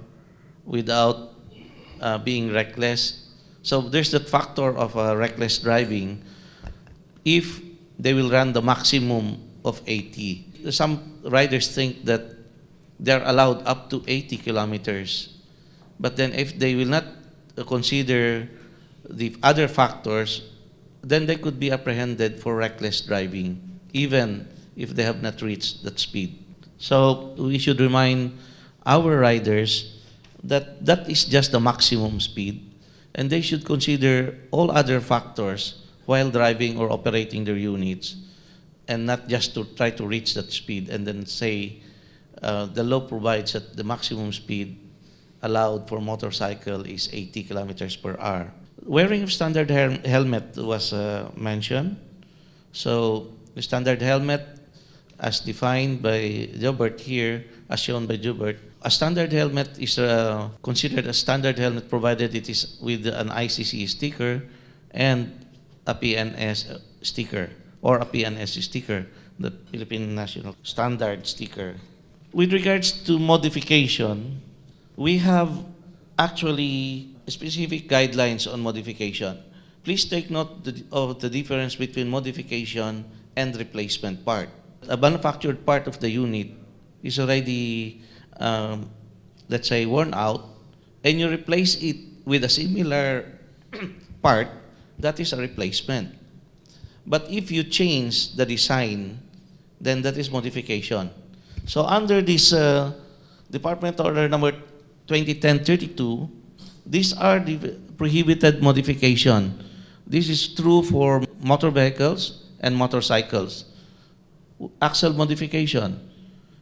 without being reckless? So there's that factor of reckless driving if they will run the maximum of 80. Some riders think that they're allowed up to 80 kilometers. But then if they will not consider the other factors, then they could be apprehended for reckless driving, even if they have not reached that speed. So we should remind our riders that that is just the maximum speed, and they should consider all other factors while driving or operating their units, and not just to try to reach that speed and then say the law provides that the maximum speed allowed for motorcycle is 80 kilometers per hour. Wearing of standard helmet was mentioned. So the standard helmet, as defined by Jobert here, as shown by Jobert, a standard helmet is considered a standard helmet provided it is with an ICC sticker and a PNS sticker, or a PNS sticker, the Philippine National Standard sticker. With regards to modification, we have actually specific guidelines on modification. Please take note of the difference between modification and replacement part. A manufactured part of the unit is already, let's say, worn out, and you replace it with a similar part, that is a replacement. But if you change the design, then that is modification. So under this Department Order number 2010-32, these are the prohibited modification. This is true for motor vehicles and motorcycles. Axle modification.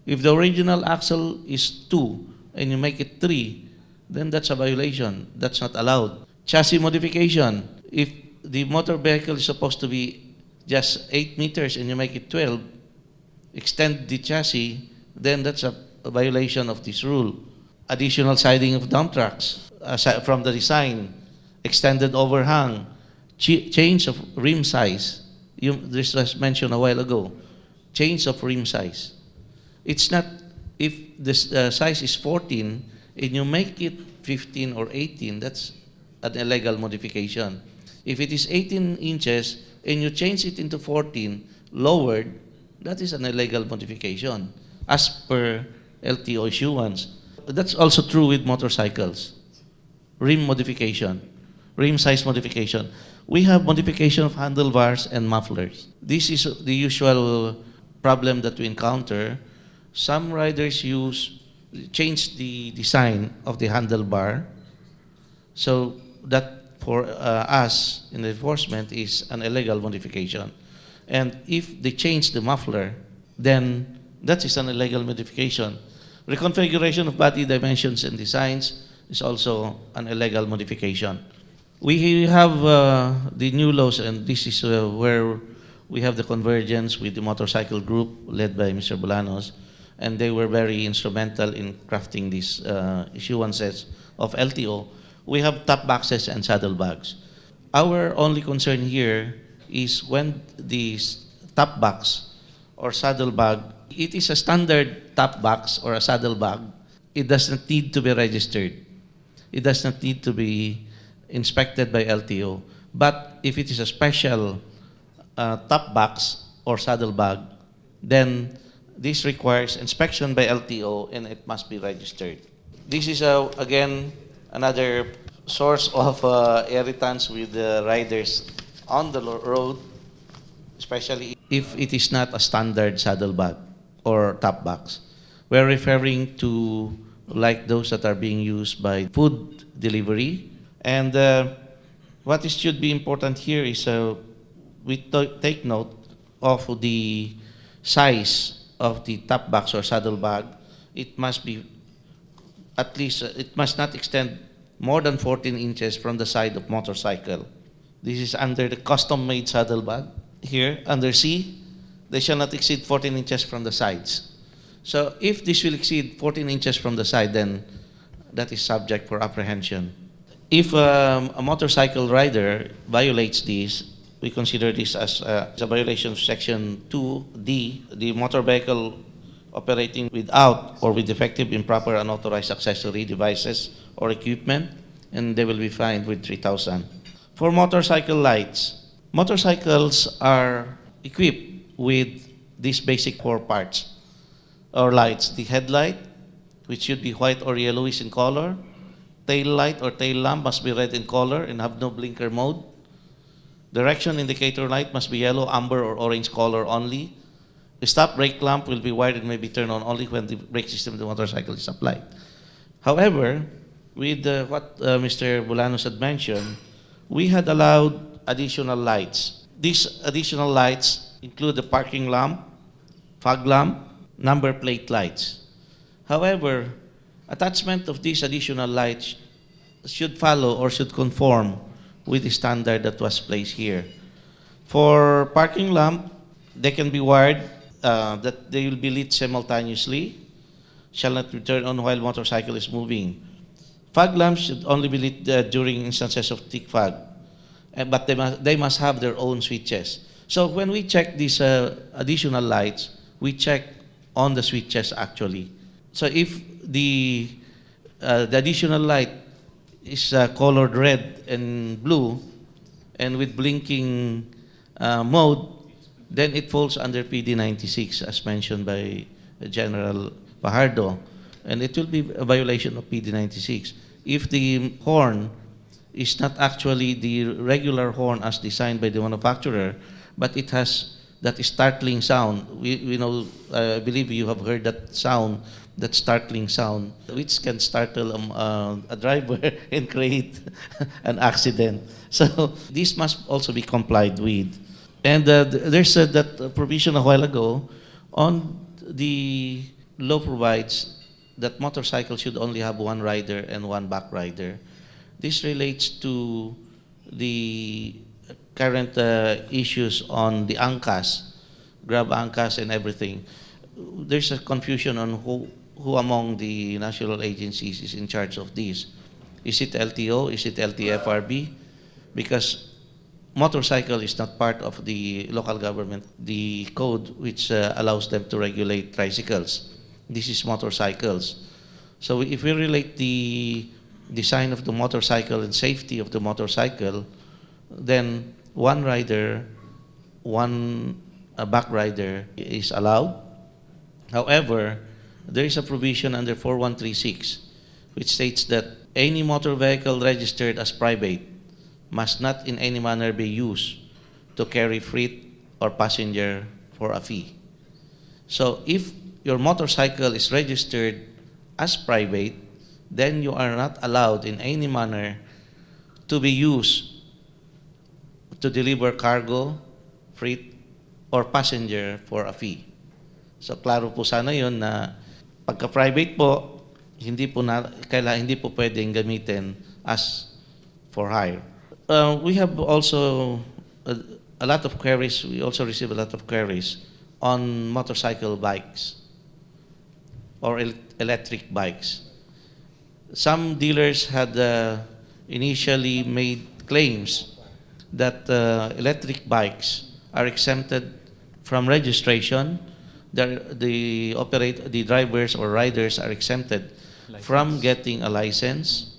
If the original axle is 2 and you make it 3, then that's a violation. That's not allowed. Chassis modification. If the motor vehicle is supposed to be just 8 meters and you make it 12, extend the chassis, then that's a violation of this rule. Additional siding of dump trucks from the design, extended overhang, change of rim size. This was mentioned a while ago. Change of rim size. It's not, if the size is 14 and you make it 15 or 18, that's an illegal modification. If it is 18 inches and you change it into 14, lowered, that is an illegal modification as per LTO issuance. That's also true with motorcycles. Rim modification, rim size modification. We have modification of handlebars and mufflers. This is the usual problem that we encounter. Some riders change the design of the handlebar, so that for us in the enforcement is an illegal modification. And if they change the muffler, then that is an illegal modification. Reconfiguration of body dimensions and designs is also an illegal modification. We have the new laws, and this is where we have the convergence with the motorcycle group led by Mr. Bolanos, and they were very instrumental in crafting these issuances of LTO. We have top boxes and saddlebags. Our only concern here is when these top box or saddlebag, it is a standard top box or a saddlebag. It does not need to be registered. It does not need to be inspected by LTO. But if it is a special top box or saddlebag, then this requires inspection by LTO and it must be registered. This is, again, another source of irritants with the riders on the road, especially if it is not a standard saddlebag or top box. We're referring to like those that are being used by food delivery. And what should be important here is we take note of the size of the top box or saddlebag. It must be at least, it must not extend more than 14 inches from the side of motorcycle. This is under the custom-made saddlebag. Here, under C, they shall not exceed 14 inches from the sides. So if this will exceed 14 inches from the side, then that is subject for apprehension. If a motorcycle rider violates this, we consider this as a violation of Section 2D, the motor vehicle operating without or with defective, improper, unauthorized accessory devices or equipment, and they will be fined with 3,000. For motorcycle lights, motorcycles are equipped with these basic 4 parts or lights: the headlight, which should be white or yellowish in color; tail light or tail lamp must be red in color and have no blinker mode; direction indicator light must be yellow, amber, or orange color only. The stop brake lamp will be wired and may be turned on only when the brake system of the motorcycle is applied. However, with what Mr. Bolanos had mentioned, we had allowed additional lights. These additional lights include the parking lamp, fog lamp, number plate lights. However, attachment of these additional lights should follow or should conform with the standard that was placed here. For parking lamp, they can be wired that they will be lit simultaneously, shall not be turned on while motorcycle is moving. Fog lamps should only be lit during instances of thick fog, but they must have their own switches. So when we check these additional lights, we check on the switches actually. So if the additional light is colored red and blue and with blinking mode, then it falls under PD 96 as mentioned by General Fajardo, and it will be a violation of PD 96. If the horn is not actually the regular horn as designed by the manufacturer, but it has that startling sound. We know, I believe you have heard that sound, that startling sound, which can startle a driver and create an accident. So this must also be complied with. And there's that provision a while ago on the law provides that motorcycle should only have 1 rider and 1 back rider. This relates to the current issues on the angkas, grab angkas and everything. There's a confusion on who among the national agencies is in charge of this. Is it LTO? Is it LTFRB? Because motorcycle is not part of the local government, the code which allows them to regulate tricycles. This is motorcycles. So if we relate the design of the motorcycle and safety of the motorcycle, then 1 rider, 1 back rider is allowed. However, there is a provision under 4136 which states that any motor vehicle registered as private must not in any manner be used to carry freight or passenger for a fee. So if your motorcycle is registered as private, then you are not allowed in any manner to be used to deliver cargo, freight, or passenger for a fee. So klaro po sana yun na pagka-private po, hindi po pwedeng gamitin as for hire. We have also a lot of queries. We also receive a lot of queries on motorcycle bikes or electric bikes. Some dealers had initially made claims that electric bikes are exempted from registration. The drivers or riders are exempted from getting a license.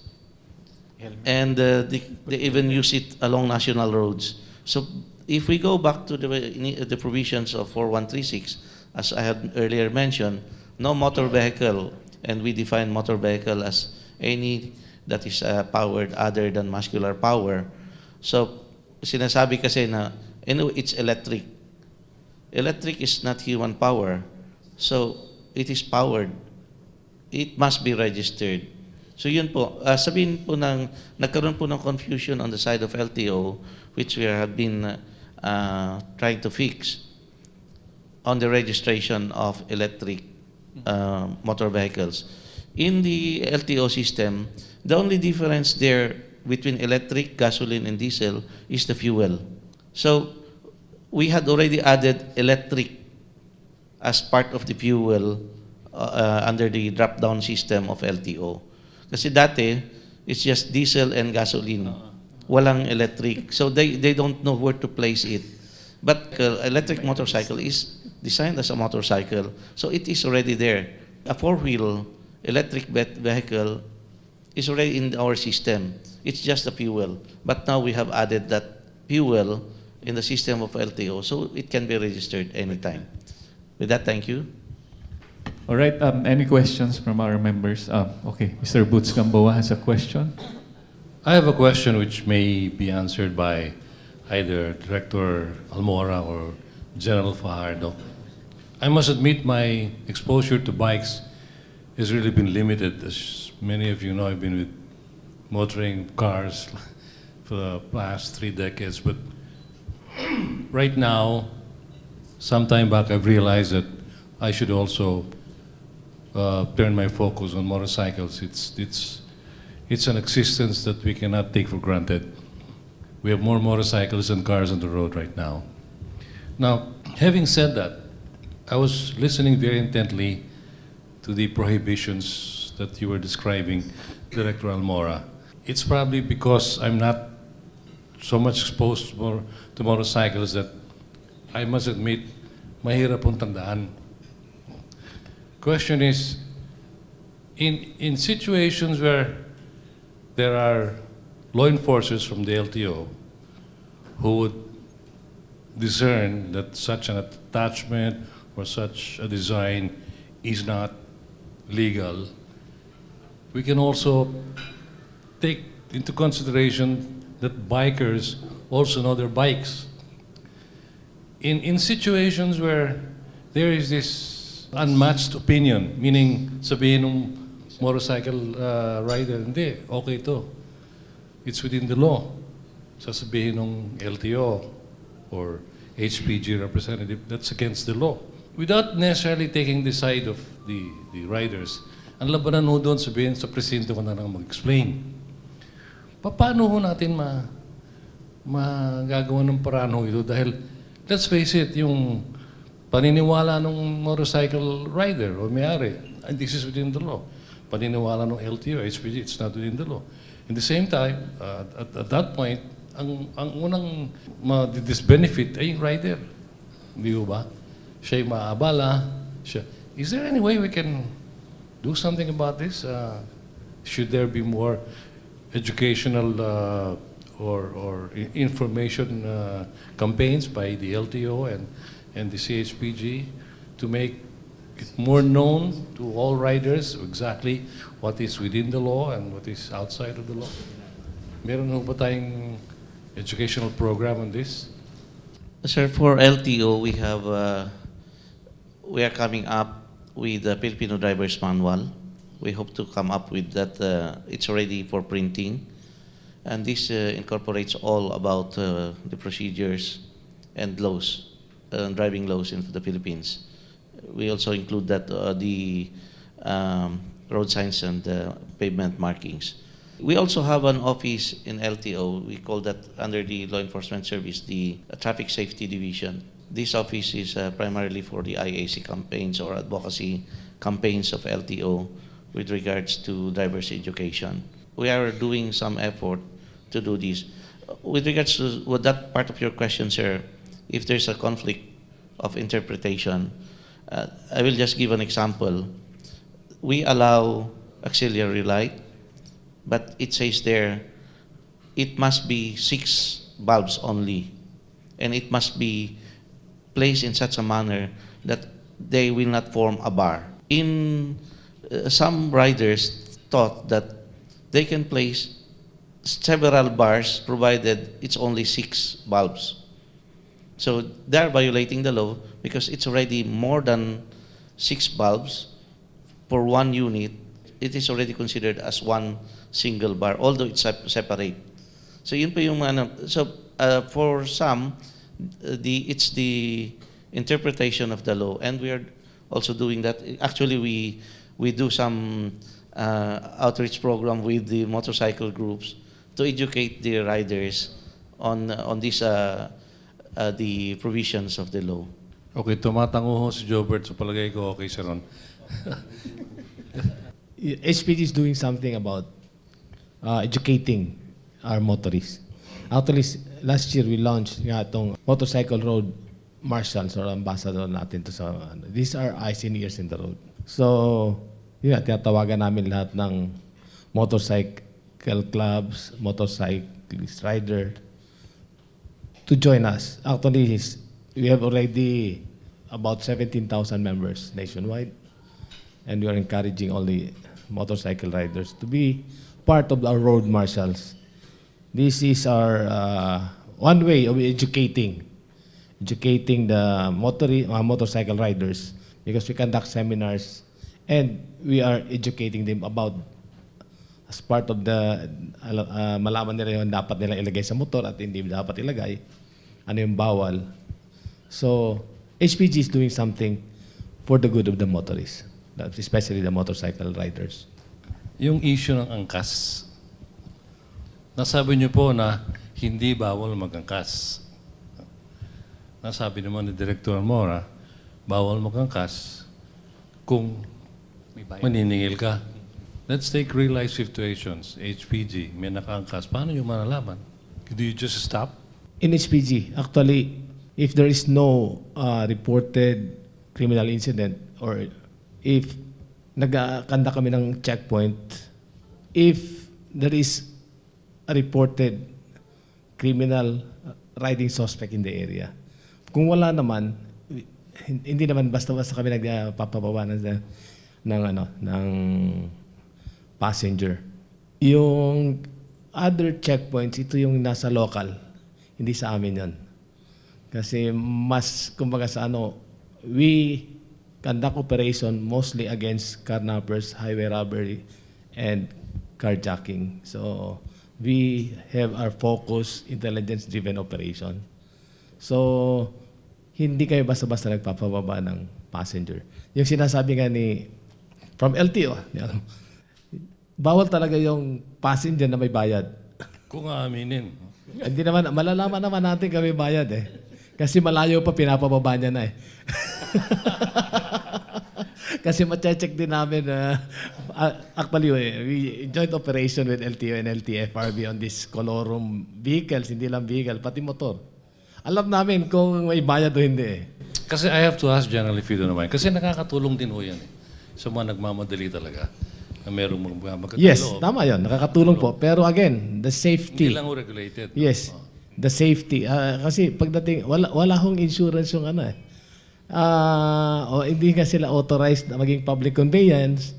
And they even use it along national roads. So if we go back to the provisions of 4136, as I had earlier mentioned, no motor vehicle, and we define motor vehicle as any that is powered other than muscular power. So, sinasabi kasi na, anyway, it's electric. Electric is not human power. So, it is powered. It must be registered. So yun po, sabihin po nagkaroon po ng confusion on the side of LTO, which we have been trying to fix on the registration of electric motor vehicles. In the LTO system, the only difference there between electric, gasoline, and diesel is the fuel. So we had already added electric as part of the fuel under the drop-down system of LTO. Kasi dati, it's just diesel and gasoline. Walang electric. So they don't know where to place it. But electric motorcycle is designed as a motorcycle. So it is already there. A four-wheel electric vehicle is already in our system. It's just the fuel. But now we have added that fuel in the system of LTO, so it can be registered anytime. With that, thank you. All right, any questions from our members? Okay, Mr. Boots Gamboa has a question. I have a question which may be answered by either Director Almora or General Fajardo. I must admit my exposure to bikes has really been limited. As many of you know, I've been with motoring cars for the past 3 decades. But right now, some time back, I've realized that I should also turn my focus on motorcycles. It's an existence that we cannot take for granted. We have more motorcycles than cars on the road right now. Now, having said that, I was listening very intently to the prohibitions that you were describing, Director Almora. It's probably because I'm not so much exposed to motorcycles that I must admit, mahirap pong tandaan. Question is, in situations where there are law enforcers from the LTO who would discern that such an attachment or such a design is not legal, we can also take into consideration that bikers also know their bikes. In situations where there is this unmatched opinion, meaning sabihin ng motorcycle rider, hindi, okay to. It's within the law. Sasabihin ng LTO or HPG representative, that's against the law. Without necessarily taking the side of the riders, ang labanan ho doon, sabihin sa presinto ko na lang mag-explain. Paano ho natin magagawa ng paraan ho ito? Dahil, let's face it, yung paniniwala ng motorcycle rider o may-ari, and this is within the law. Paniniwala ng LTO, HPG, it's not within the law. In the same time, at that point, ang unang ma-disbenefit ay yung rider. Hindi ba? Siya yung maabala. Is there any way we can do something about this? Should there be more educational or information campaigns by the LTO and the CHPG to make it more known to all riders exactly what is within the law and what is outside of the law? Meron ho ba tayong educational program on this? Sir, for LTO, we are coming up with the Filipino Driver's Manual. We hope to come up with that. It's already for printing. And this incorporates all about the procedures and laws, driving laws in the Philippines. We also include that the road signs and pavement markings. We also have an office in LTO. We call that under the Law Enforcement Service, the Traffic Safety Division. This office is primarily for the IAC campaigns or advocacy campaigns of LTO with regards to driver's education. We are doing some effort to do this. With regards to that part of your question, sir, if there's a conflict of interpretation, I will just give an example. We allow auxiliary light, but it says there, it must be 6 bulbs only, and it must be placed in such a manner that they will not form a bar. In some riders thought that they can place several bars provided it's only 6 bulbs. So they're violating the law because it's already more than 6 bulbs for one unit. It is already considered as one single bar, although it's separate. So yun po yung so for some, it's the interpretation of the law, and we are also doing that. Actually, we do some outreach program with the motorcycle groups to educate the riders on these the provisions of the law. Okay, tumatango ho si Jobert. So palagay ko okay siya ron. HPG is doing something about educating our motorists. Actually, last year we launched nga itong motorcycle road marshals or ambassador natin to sa these are eyes and ears in the road. So, yun nga, tinatawagan namin lahat ng motorcycle clubs, motorcyclist rider to join us. Actually, we have already about 17,000 members nationwide, and we are encouraging all the motorcycle riders to be part of our road marshals. This is our one way of educating the motorcycle riders, because we conduct seminars and we are educating them about, as part of the malaman nila yung dapat nila ilagay sa motor at hindi dapat ilagay, ano yung bawal. So HPG is doing something for the good of the motorists, especially the motorcycle riders. Yung issue ng angkas, nasabi niyo po na hindi bawal mag-angkas. Nasabi naman ni Direktor Mora, bawal mag-angkas kung maniningil ka. Let's take real-life situations. HPG, may naka-angkas. Paano yung malalaman? Do you just stop? In HPG, actually, if there is no reported criminal incident, or if nagkanda kami ng checkpoint, if there is a reported criminal riding suspect in the area, kung wala naman, hindi naman basta-basta kami nagpapababa ng passenger. Yung other checkpoints, ito yung nasa local, hindi sa amin yan. Kasi mas, kumbaga sa we conduct operation mostly against carnappers, highway robbery, and carjacking. So we have our focus, intelligence-driven operation. So hindi kayo basta-basta nagpapababa ng passenger. Yung sinasabi nga from LTO, bawal talaga yung passenger na may bayad. Kung aaminin. Hindi naman, malalaman naman natin kami bayad eh. Kasi malayo pa, pinapababa niya na eh. Kasi ma-check din namin, actually, we joint operation with LTO and LTFRB on this colorum vehicles, hindi lang vehicle, pati motor. Alam namin kung may bayad o hindi eh. Kasi I have to ask General if you don't mind. Kasi nakakatulong din ho yan eh. Sa mga nagmamadali talaga. Na merong magkatulong. Yes, tama yun. Nakakatulong po. Pero again, the safety. Hindi lang ho regulated. Yes. The safety. Kasi pagdating, wala hong insurance yung o hindi nga sila authorized na maging public conveyance.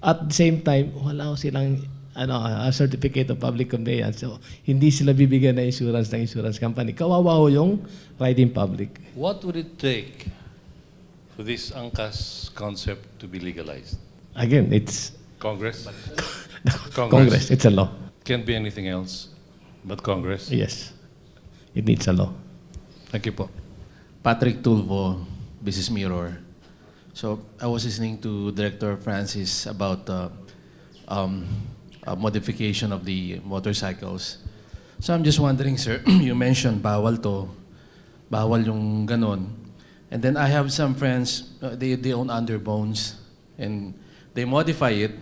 At the same time, wala ho silang a certificate of public conveyance. So, hindi sila bibigyan ng insurance ng insurance company. Kawawa ho yung riding public. What would it take for this angkas concept to be legalized? Again, it's Congress? Congress. It's a law. Can't be anything else but Congress? Yes. It needs a law. Thank you po. Patrick Tulvo, Business Mirror. So I was listening to Director Francis about modification of the motorcycles. So I'm just wondering, sir, you mentioned bawal yung ganon. And then I have some friends, they own underbones, and they modify it.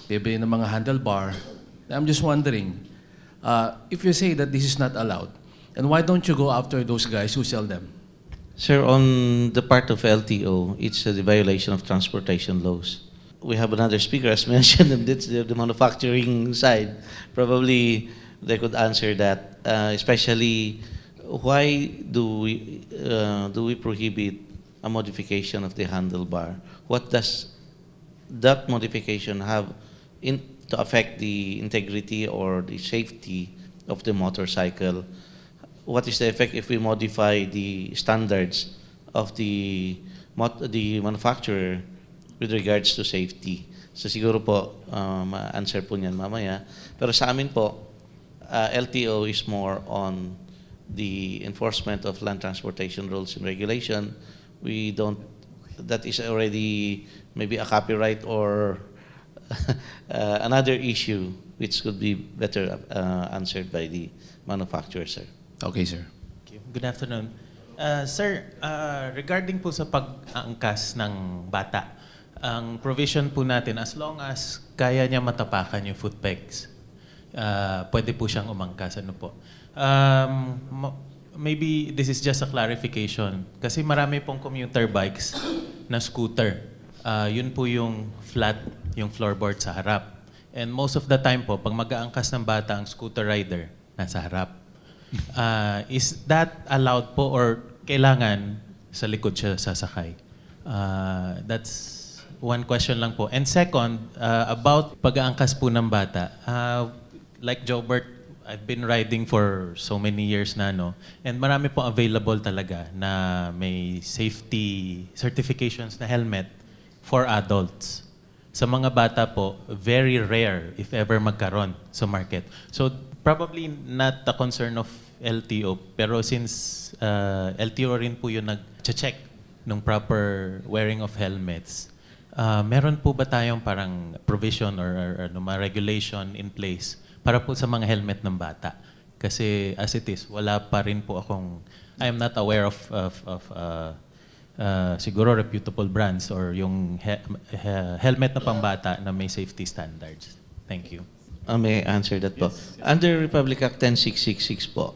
They bring ng mga handlebar. I'm just wondering, if you say that this is not allowed, and why don't you go after those guys who sell them? Sir, on the part of LTO, it's the violation of transportation laws. We have another speaker, as mentioned, and that's the manufacturing side. Probably they could answer that, especially why do we prohibit a modification of the handlebar. What does that modification have to affect the integrity or the safety of the motorcycle? What is the effect if we modify the standards of the manufacturer with regards to safety? So siguro po, ma-answer po niyan mamaya. Pero sa amin po, LTO is more on the enforcement of land transportation rules and regulation. We don't, that is already maybe a copyright or another issue which could be better answered by the manufacturer, sir. Okay, sir. Okay. Good afternoon. Sir, regarding po sa pag-aangkas ng bata, ang provision po natin, as long as kaya niya matapakan yung foot pegs, pwede po siyang umangkas. Ano po? Maybe this is just a clarification. Kasi marami pong commuter bikes na scooter. Yun po yung flat, yung floorboard sa harap. And most of the time po, pag mag-aangkas ng bata ang scooter rider, nasa harap. Is that allowed po or kailangan sa likod siya sasakay? That's one question lang po. And second, about pag-aangkas po ng bata. Like Jobert, I've been riding for so many years na, no? And marami po available talaga na may safety certifications na helmet for adults. Sa mga bata po, very rare if ever magkaroon sa market. So probably not a concern of LTO, pero since LTO rin po yung nag-check ng proper wearing of helmets, meron po ba tayong parang provision or mga regulation in place para po sa mga helmet ng bata? Kasi as it is, wala pa rin po akong, I am not aware of siguro reputable brands or yung helmet na pambata na may safety standards. Thank you. May I answer that po? Yes. Under Republic Act 10666 po,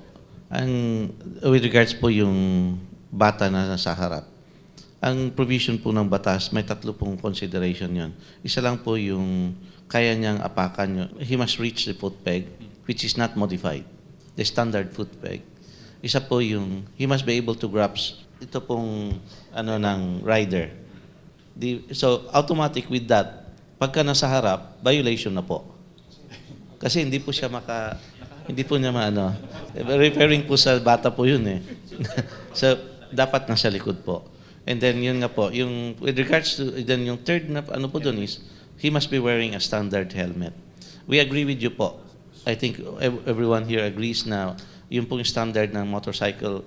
with regards po yung bata na nasa harap, ang provision po ng batas, may tatlo pong consideration yon. Isa lang po yung kaya niyang apakan yun. He must reach the foot peg, which is not modified, the standard foot peg. Isa po yung he must be able to grasp ito pong ng rider. So automatic with that, pagka nasa harap, violation na po. Kasi hindi po siya hindi po niya maano. Referring po sa bata po yun eh. So dapat nasa likod po. And then yun nga po, yung with regards to then yung third na po doon is he must be wearing a standard helmet. We agree with you po. I think everyone here agrees na yung pong standard ng motorcycle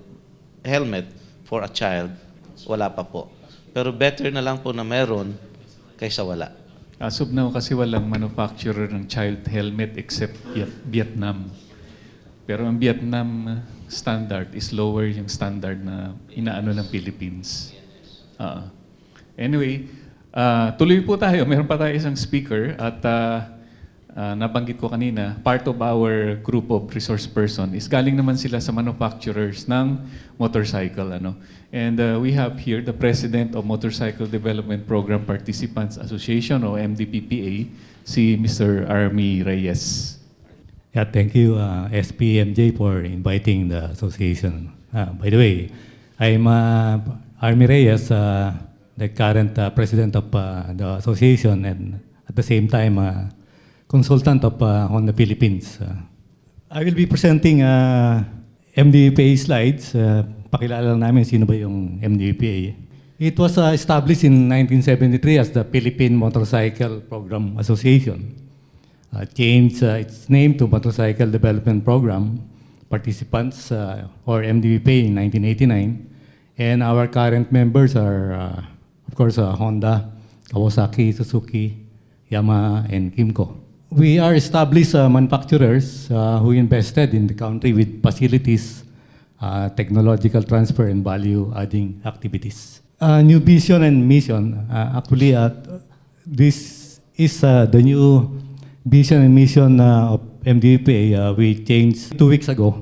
helmet for a child, wala pa po. Pero better na lang po na meron kaysa wala. As of now, kasi walang manufacturer ng child helmet except Vietnam. Pero ang Vietnam standard is lower yung standard na inaano ng Philippines. Anyway, tuloy po tayo. Meron pa tayo isang speaker at nabanggit ko kanina, part of our group of resource person is galing naman sila sa manufacturers ng motorcycle. And we have here the President of Motorcycle Development Program Participants Association o MDPPA, si Mr. Army Reyes. Yeah, thank you, SPMJ, for inviting the association. By the way, I'm Army Reyes, the current president of the association, and at the same time, consultant of Honda Philippines. I will be presenting MDPA slides. Pakilala lang namin sino ba yung MDPA. It was established in 1973 as the Philippine Motorcycle Program Association. Changed its name to Motorcycle Development Program Participants, or MDPA, in 1989. And our current members are, of course, Honda, Kawasaki, Suzuki, Yamaha, and Kimco. We are established manufacturers who invested in the country with facilities, technological transfer, and value-adding activities. New vision and mission. Actually, this is the new vision and mission of MDPA. We changed 2 weeks ago.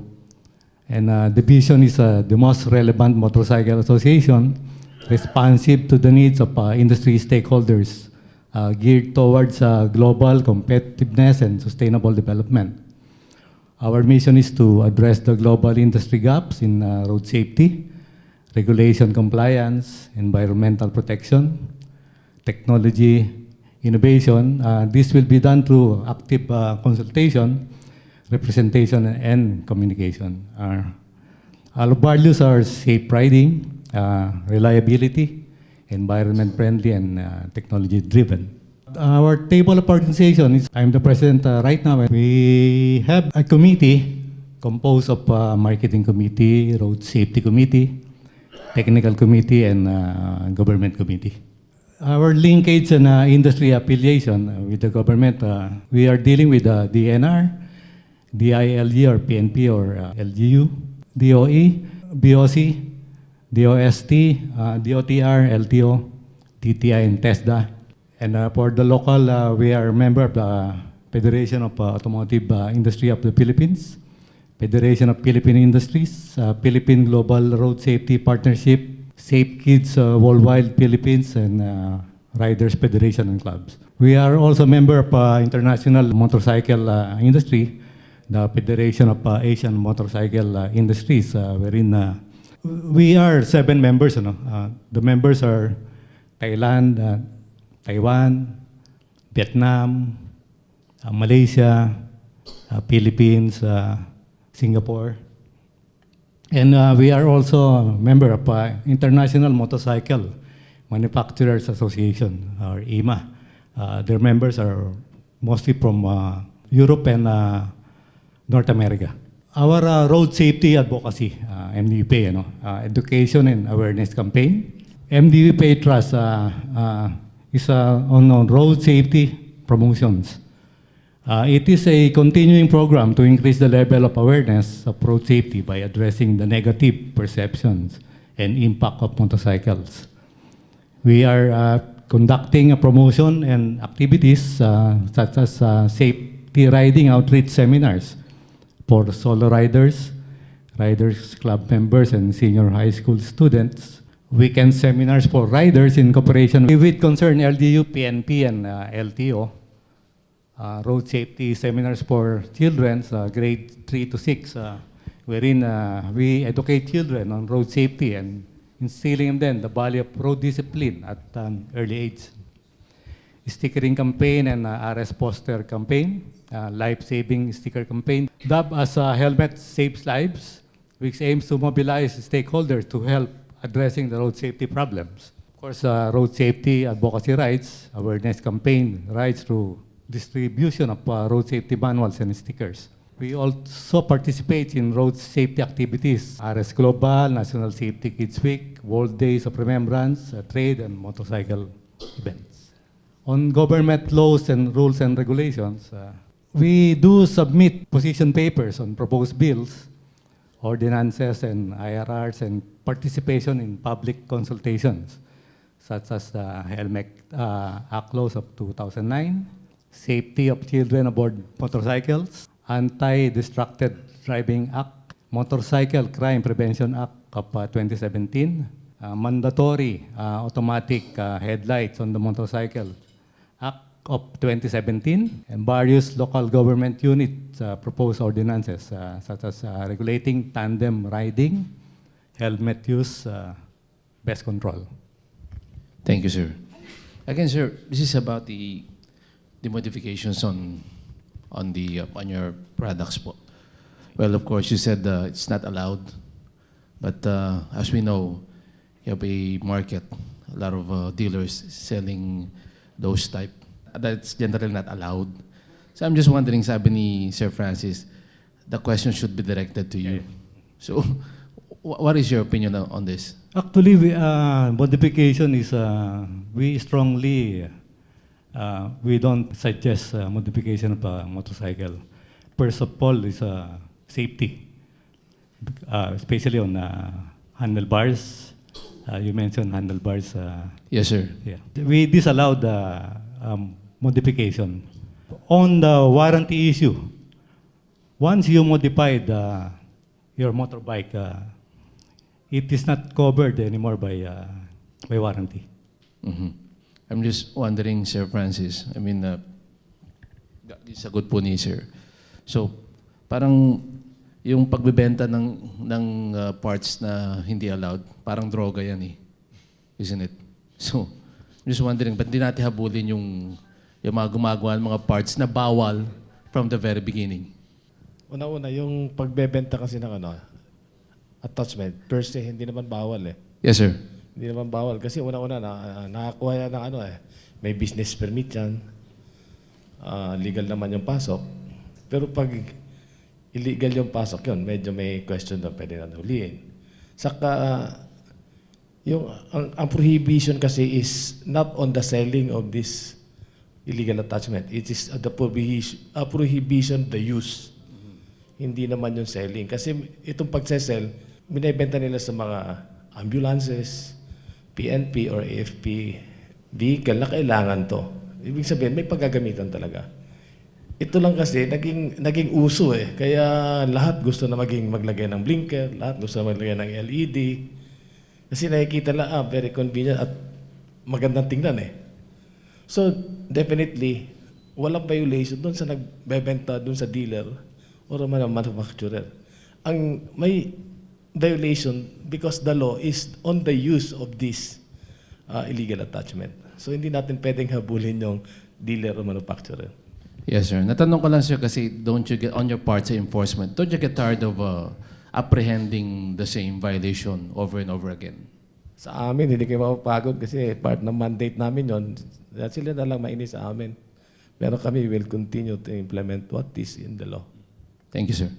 And the vision is the most relevant motorcycle association, responsive to the needs of industry stakeholders, geared towards global competitiveness and sustainable development. Our mission is to address the global industry gaps in road safety, regulation compliance, environmental protection, technology, innovation. This will be done through active consultation, representation, and communication. Our values are safe riding, reliability, environment friendly, and technology driven. Our table of organization is, I'm the president right now. We have a committee composed of marketing committee, road safety committee, technical committee, and government committee. Our linkage and industry affiliation with the government, we are dealing with DNR, DILG or PNP or LGU, DOE, BOC, DOST, DOTR, LTO, TTI, and TESDA. And for the local, we are a member of the Federation of Automotive Industry of the Philippines, Federation of Philippine Industries, Philippine Global Road Safety Partnership, Safe Kids Worldwide Philippines, and Riders Federation and Clubs. We are also a member of International Motorcycle Industry, the Federation of Asian Motorcycle Industries, wherein we are 7 members. The members are Thailand, Taiwan, Vietnam, Malaysia, Philippines, Singapore. And we are also a member of International Motorcycle Manufacturers Association, or IMA. Their members are mostly from Europe and North America. Our road safety advocacy, MDP, education and awareness campaign. MDP Trust is on road safety promotions. It is a continuing program to increase the level of awareness of road safety by addressing the negative perceptions and impact of motorcycles. We are conducting a promotion and activities such as safety riding outreach seminars for solo riders, riders club members, and senior high school students. Weekend seminars for riders in cooperation with concerned LGU, PNP, and LTO. Road safety seminars for children, grade 3 to 6, wherein we educate children on road safety and instilling in them the value of road discipline at an early age. Stickering campaign and RS poster campaign, life-saving sticker campaign, dubbed as Helmet Saves Lives, which aims to mobilize stakeholders to help addressing the road safety problems. Of course, road safety advocacy rides, awareness campaign rides through distribution of road safety manuals and stickers. We also participate in road safety activities, RS Global, National Safety Kids Week, World Days of Remembrance, trade and motorcycle events. On government laws and rules and regulations, we do submit position papers on proposed bills, ordinances and IRRs, and participation in public consultations, such as the Helmet Act laws of 2009, Safety of Children Aboard Motorcycles, Anti-Distracted Driving Act, Motorcycle Crime Prevention Act of 2017, Mandatory Automatic Headlights on the Motorcycle Act of 2017, and various local government units proposed ordinances such as regulating tandem riding, helmet use, pest control. Thank you, sir. Again, sir, this is about the modifications on your products po. Well, of course, you said it's not allowed, but as we know, you have a market, a lot of dealers selling those type. That's generally not allowed. So I'm just wondering, sabi ni Sir Francis, the question should be directed to you. So, what is your opinion on this? Actually, modification is, we strongly, we don't suggest modification of a motorcycle. First of all is safety, especially on handlebars. You mentioned handlebars. Yes, sir. Yeah. We disallowed modification. On the warranty issue, once you modified your motorbike, it is not covered anymore by warranty. Mm-hmm. I'm just wondering, Sir Francis, I mean, sagot po ni Sir. So, parang yung pagbebenta ng parts na hindi allowed, parang droga yan eh. Isn't it? So, I'm just wondering, ba't di natin habulin yung mga gumagawa ng mga parts na bawal from the very beginning? Una-una, yung pagbebenta kasi ng attachment, per se, hindi naman bawal eh. Yes, sir. Hindi naman bawal. Kasi una-una, nakakuha yan ng may business permit yan. Legal naman yung pasok. Pero pag illegal yung pasok yun, medyo may question na pwede na huliin. Saka, ang prohibition kasi is not on the selling of this illegal attachment. It is the prohibition, the use. Hindi naman yung selling. Kasi itong pagsesell, binibenta nila sa mga ambulances, PNP or AFP vehicle na kailangan to. Ibig sabihin, may paggagamitan talaga. Ito lang kasi, naging uso eh. Kaya lahat gusto na maglagay ng blinker, lahat gusto na maglagay ng LED. Kasi nakikita lang, very convenient at magandang tingnan eh. So, definitely, walang violation doon sa nagbebenta doon sa dealer o manufacturer. Ang may violation because the law is on the use of this illegal attachment. So, hindi natin pwedeng habulin yung dealer o manufacturer. Yes, sir. Natanong ko lang, sir, kasi don't you get on your part sa enforcement, don't you get tired of apprehending the same violation over and over again? Sa amin, hindi kayo mapapagod kasi part ng mandate namin yon. Sila na lang mainis sa amin. Pero kami will continue to implement what is in the law. Thank you, sir.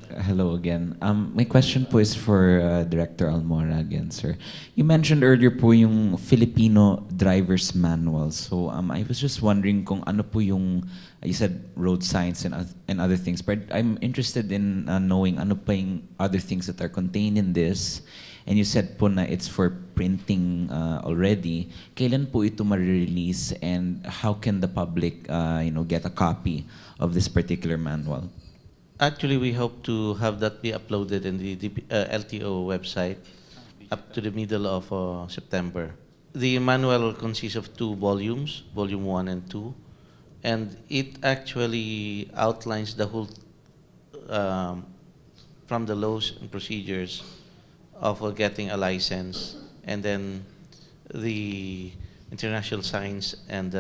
Hello again. My question po is for Director Almora again, sir. You mentioned earlier po yung Filipino driver's manual. So I was just wondering kung ano po yung, you said road signs and other things, but I'm interested in knowing ano pa yung other things that are contained in this. And you said po na it's for printing already. Kailan po ito ma-release and how can the public get a copy of this particular manual? Actually, we hope to have that be uploaded in the LTO website up to the middle of September. The manual consists of 2 volumes, volume 1 and 2, and it actually outlines the whole, from the laws and procedures of getting a license, and then the international signs and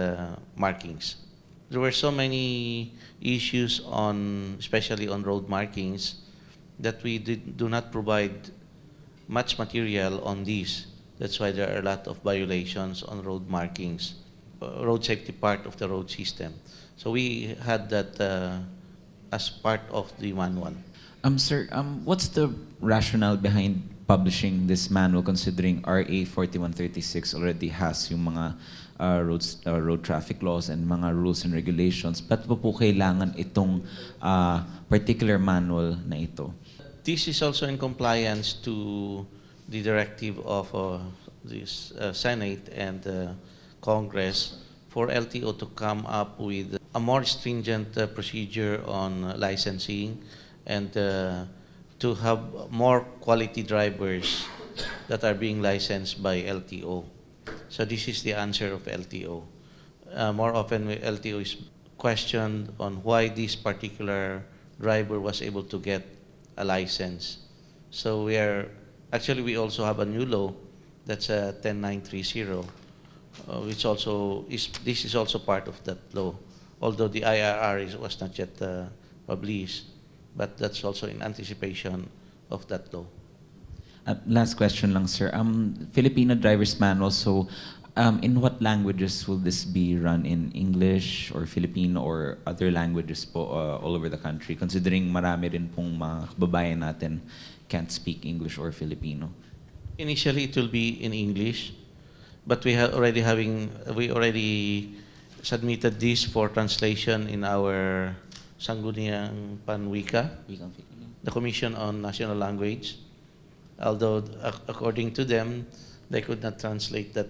markings. There were so many issues especially on road markings, that we do not provide much material on these. That's why there are a lot of violations on road markings, road safety part of the road system. So we had that as part of the manual. Sir, what's the rationale behind publishing this manual considering RA 4136 already has yung mga road traffic laws and mga rules and regulations? Ba't po kailangan itong particular manual na ito? This is also in compliance to the directive of this Senate and Congress for LTO to come up with a more stringent procedure on licensing and to have more quality drivers that are being licensed by LTO. So this is the answer of LTO. More often LTO is questioned on why this particular driver was able to get a license. So we also have a new law that's 10930, which also this is also part of that law. Although the IRR was not yet published, but that's also in anticipation of that law. Last question lang, sir. Filipino driver's manual, so in what languages will this be run? In English or Filipino or other languages po all over the country, considering marami rin pong mga kababayan natin can't speak English or Filipino? Initially, it will be in English, but we already submitted this for translation in our Sangguniang Panwika, the Commission on National Language. Although, according to them, they could not translate that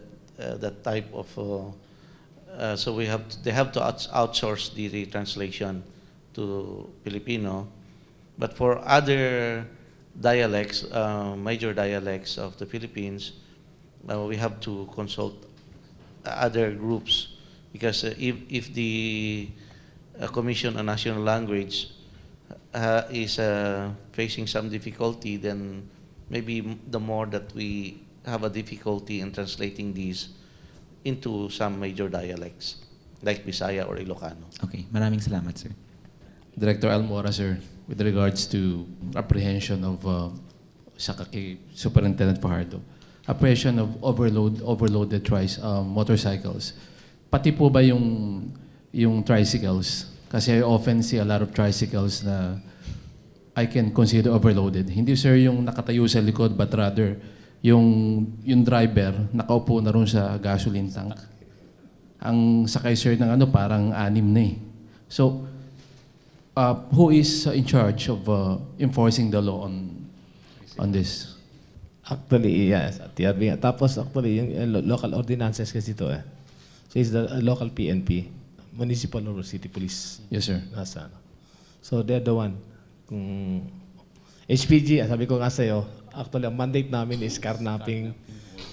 type of. So they have to outsource the translation to Filipino. But for other dialects, major dialects of the Philippines, we have to consult other groups, because if the Commission on National Language is facing some difficulty, then maybe the more that we have a difficulty in translating these into some major dialects, like Bisaya or Ilocano. Okay, maraming salamat, sir. Director Almora, sir, with regards to apprehension of sa kay Superintendent Fajardo, apprehension of overloaded motorcycles. Pati po ba yung tricycles? Kasi I often see a lot of tricycles na I can consider overloaded. Hindi sir yung nakatayo sa likod, but rather yung driver nakaupo na ron sa gasoline tank. Ang sakay sir ng parang 6 na eh. So, who is in charge of enforcing the law on this? Actually, yes. TRB. Tapos actually, yung local ordinances kasi ito eh. So it's the local PNP, Municipal or City Police. Yes, sir. Nasa, so they're the one. Kung HPG, sabi ko nga sa'yo, actually, ang mandate namin is carnapping,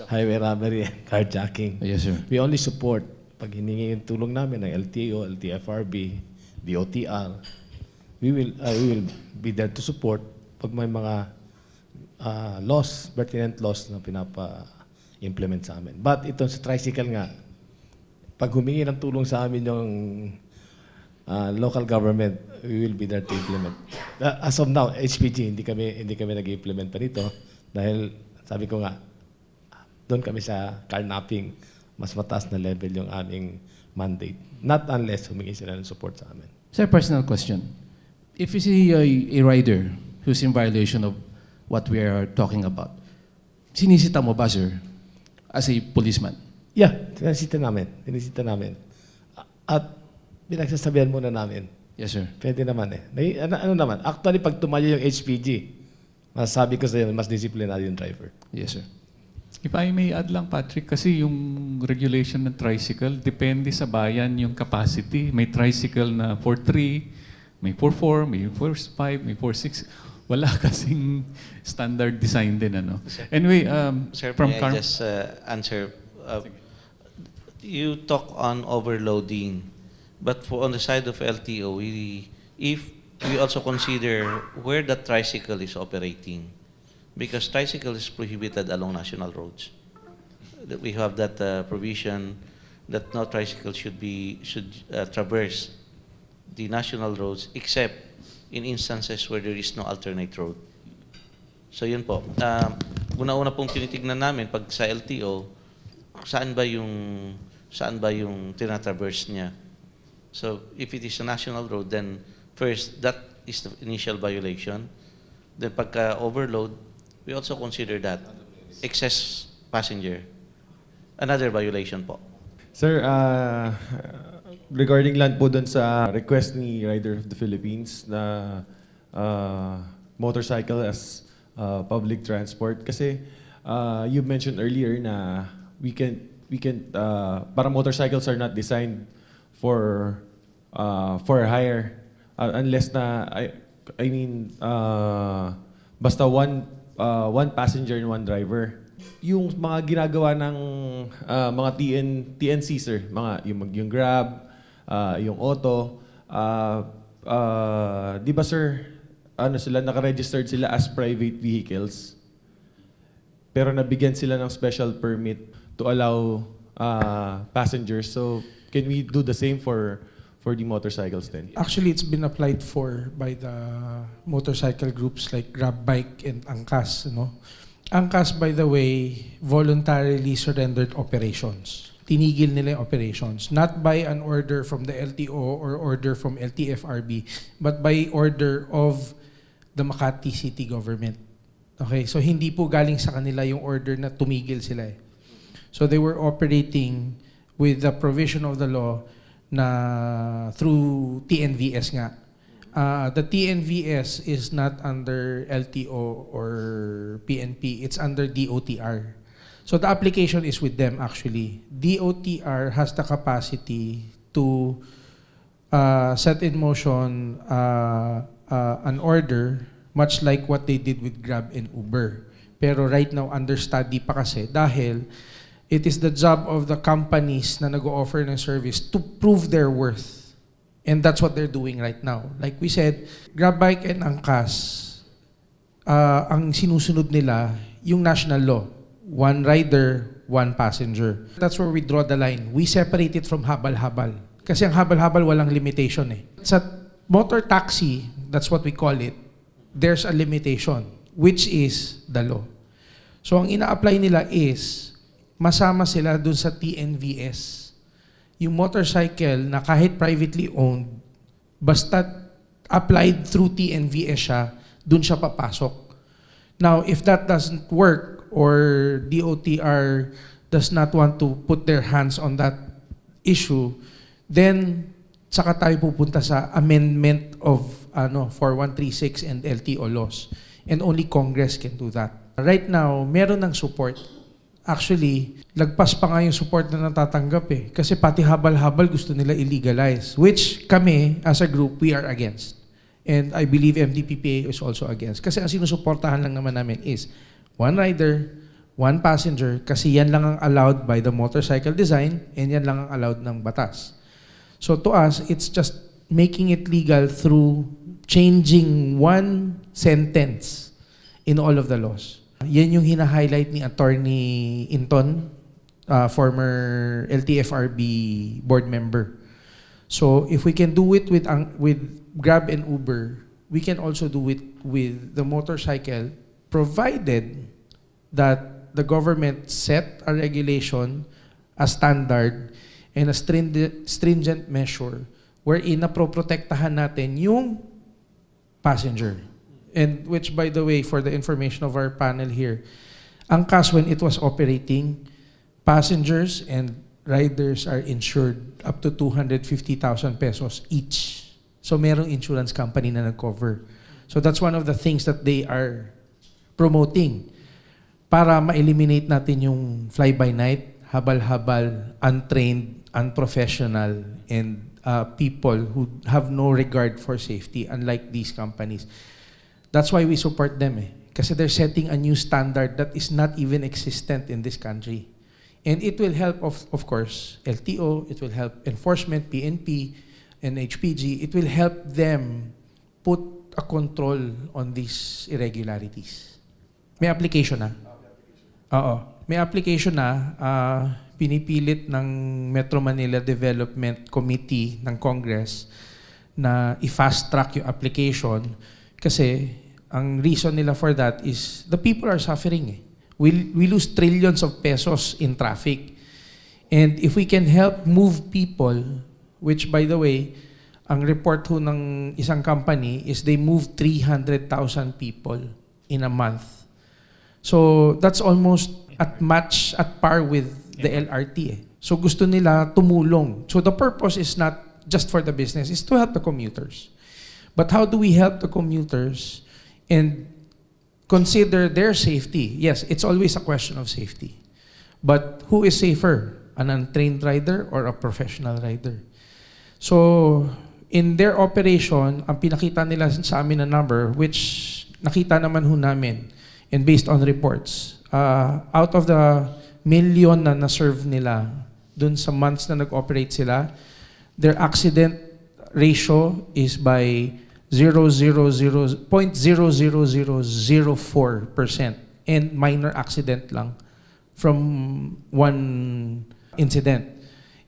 highway robbery, and carjacking. Yes, sir. We only support pag hiningi yung tulong namin ng LTO, LTFRB, DOTR. We will be there to support pag may mga laws, pertinent laws na pinapa-implement sa amin. But ito sa tricycle nga, pag humingi ng tulong sa amin yung local government, we will be there to implement. As of now, HPG, hindi kami nag-implement pa nito dahil sabi ko nga, doon kami sa carnapping, mas mataas na level yung aming mandate. Not unless humingi sila ng support sa amin. Sir, personal question. If you see a rider who's in violation of what we are talking about, sinisita mo ba, sir, as a policeman? Yeah, sinisita namin. At pinagsasabihan muna namin. Yes, sir. Pwede naman eh. Ano naman, actually pag tumayo yung HPG, masasabi ko sa'yo, mas disciplinary yung driver. Yes, sir. If I may add lang, Patrick, kasi yung regulation ng tricycle, depende sa bayan yung capacity. May tricycle na 4.3, may 4.4, may 4.5, may 4.6. Wala kasing standard design din, ano? Anyway, Sir, from may I just answer? You talk on overloading, but on the side of LTO, if we also consider where the tricycle is operating, because tricycle is prohibited along national roads. We have that provision that no tricycle should traverse the national roads except in instances where there is no alternate road. So yun po. Una-una pong tinitignan namin pag sa LTO, saan ba yung tinatraverse niya. So if it is a national road, then first, that is the initial violation. Then pagka overload, we also consider that excess passenger. Another violation po. Sir, regarding land po dun sa request ni Rider of the Philippines na motorcycle as public transport, kasi you mentioned earlier na we can para motorcycles are not designed for hire unless na I mean basta one passenger and one driver. Yung mga ginagawa ng mga TNC, sir, yung Grab, yung Auto, di ba sir, naka-registered sila as private vehicles, pero nabigyan sila ng special permit to allow passengers. So can we do the same for the motorcycles then? Actually, it's been applied for by the motorcycle groups like Grab Bike and Angkas. Angkas, by the way, voluntarily surrendered operations. Tinigil nila yung operations. Not by an order from the LTO or order from LTFRB, but by order of the Makati City Government. Okay, so hindi po galing sa kanila yung order na tumigil sila eh. So they were operating with the provision of the law na through TNVS nga. The TNVS is not under LTO or PNP. It's under DOTR. So the application is with them actually. DOTR has the capacity to set in motion an order much like what they did with Grab and Uber. Pero right now, under study pa kasi dahil it is the job of the companies na nag-o-offer ng service to prove their worth. And that's what they're doing right now. Like we said, Grab Bike and Angkas, ang sinusunod nila, yung national law. One rider, one passenger. That's where we draw the line. We separate it from habal-habal. Kasi ang habal-habal walang limitation eh. Sa motor taxi, that's what we call it, there's a limitation, which is the law. So ang ina-apply nila is, masama sila dun sa TNVS. Yung motorcycle na kahit privately owned, basta applied through TNVS siya, dun siya papasok. Now, if that doesn't work, or DOTR does not want to put their hands on that issue, then saka tayo pupunta sa amendment of 4136 and LTO laws. And only Congress can do that. Right now, meron ng support. Actually, lagpas pa nga yung support na natatanggap eh. Kasi pati habal-habal gusto nila illegalize. Which kami, as a group, we are against. And I believe MDPPA is also against. Kasi ang sinusuportahan lang naman namin is one rider, one passenger, kasi yan lang ang allowed by the motorcycle design and yan lang ang allowed ng batas. So to us, it's just making it legal through changing one sentence in all of the laws. Yan yung hina-highlight ni Attorney Inton, former LTFRB board member. So if we can do it with Grab and Uber, we can also do it with the motorcycle, provided that the government set a regulation, a standard, and a stringent measure wherein naproprotektahan natin yung passenger. And which, by the way, for the information of our panel here, Angkas, when it was operating, passengers and riders are insured up to 250,000 pesos each. So merong insurance company na nag-cover. So that's one of the things that they are promoting para ma-eliminate natin yung fly-by-night, habal-habal, untrained, unprofessional, and people who have no regard for safety, unlike these companies. That's why we support them eh. Kasi they're setting a new standard that is not even existent in this country. And it will help, of course, LTO, it will help enforcement, PNP, and HPG. It will help them put a control on these irregularities. May application na? Oo. May application na, pinipilit ng Metro Manila Development Committee ng Congress na i-fast track yung application kasi ang reason nila for that is the people are suffering. We lose trillions of pesos in traffic. And if we can help move people, which by the way, ang report ho ng isang company is they move 300,000 people in a month. So that's almost at par with the LRT eh. So gusto nila tumulong. So the purpose is not just for the business, it's to help the commuters. But how do we help the commuters and consider their safety? Yes, it's always a question of safety. But who is safer? An untrained rider or a professional rider? So, in their operation, ang pinakita nila sa amin na number, which nakita naman ho namin, and based on reports, out of the million na na-serve nila dun sa months na nag-operate sila, their accident ratio is by 0.00004% and minor accident lang from one incident.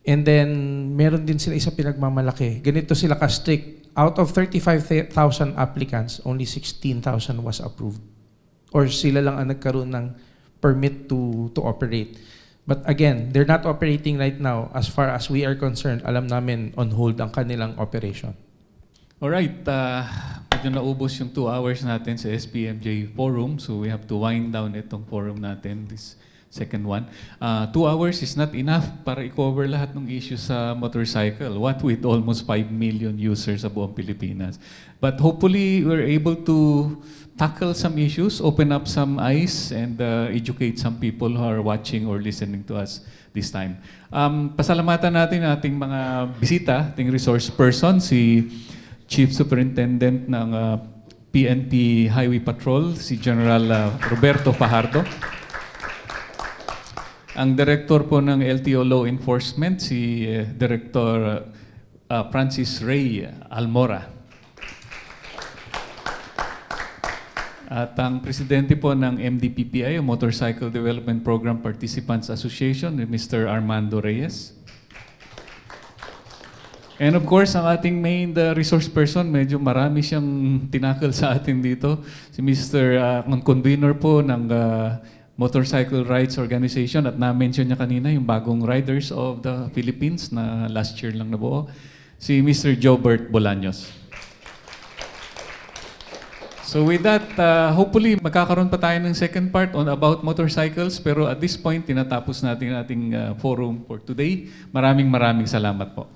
And then, meron din sila isa pinagmamalaki. Ganito sila ka-strict. Out of 35,000 applicants, only 16,000 was approved. Or sila lang ang nagkaroon ng permit to operate. But again, they're not operating right now. As far as we are concerned, alam namin on hold ang kanilang operation. Alright, medyo naubos yung 2 hours natin sa SPMJ forum, so we have to wind down itong forum natin, this second one. 2 hours is not enough para i-cover lahat ng issues sa motorcycle, what with almost 5 million users sa buong Pilipinas. But hopefully, we're able to tackle some issues, open up some eyes, and educate some people who are watching or listening to us this time. Pasalamatan natin ating mga bisita, ating resource person, si Chief Superintendent ng PNP Highway Patrol, si General Roberto Fajardo. Ang Director po ng LTO Law Enforcement, si Director Francis Ray Almora. At ang presidente po ng MDPPI, o Motorcycle Development Program Participants Association, Mr. Armando Reyes. And of course, ang ating main resource person, medyo marami siyang tinakal sa atin dito. Si Mr. Convener po ng Motorcycle Rights Organization, at na-mention niya kanina yung bagong Riders of the Philippines na last year lang nabuo, si Mr. Jobert Bolaños. So with that, hopefully magkakaroon pa tayo ng second part on about motorcycles, pero at this point, tinatapos natin ating forum for today. Maraming salamat po.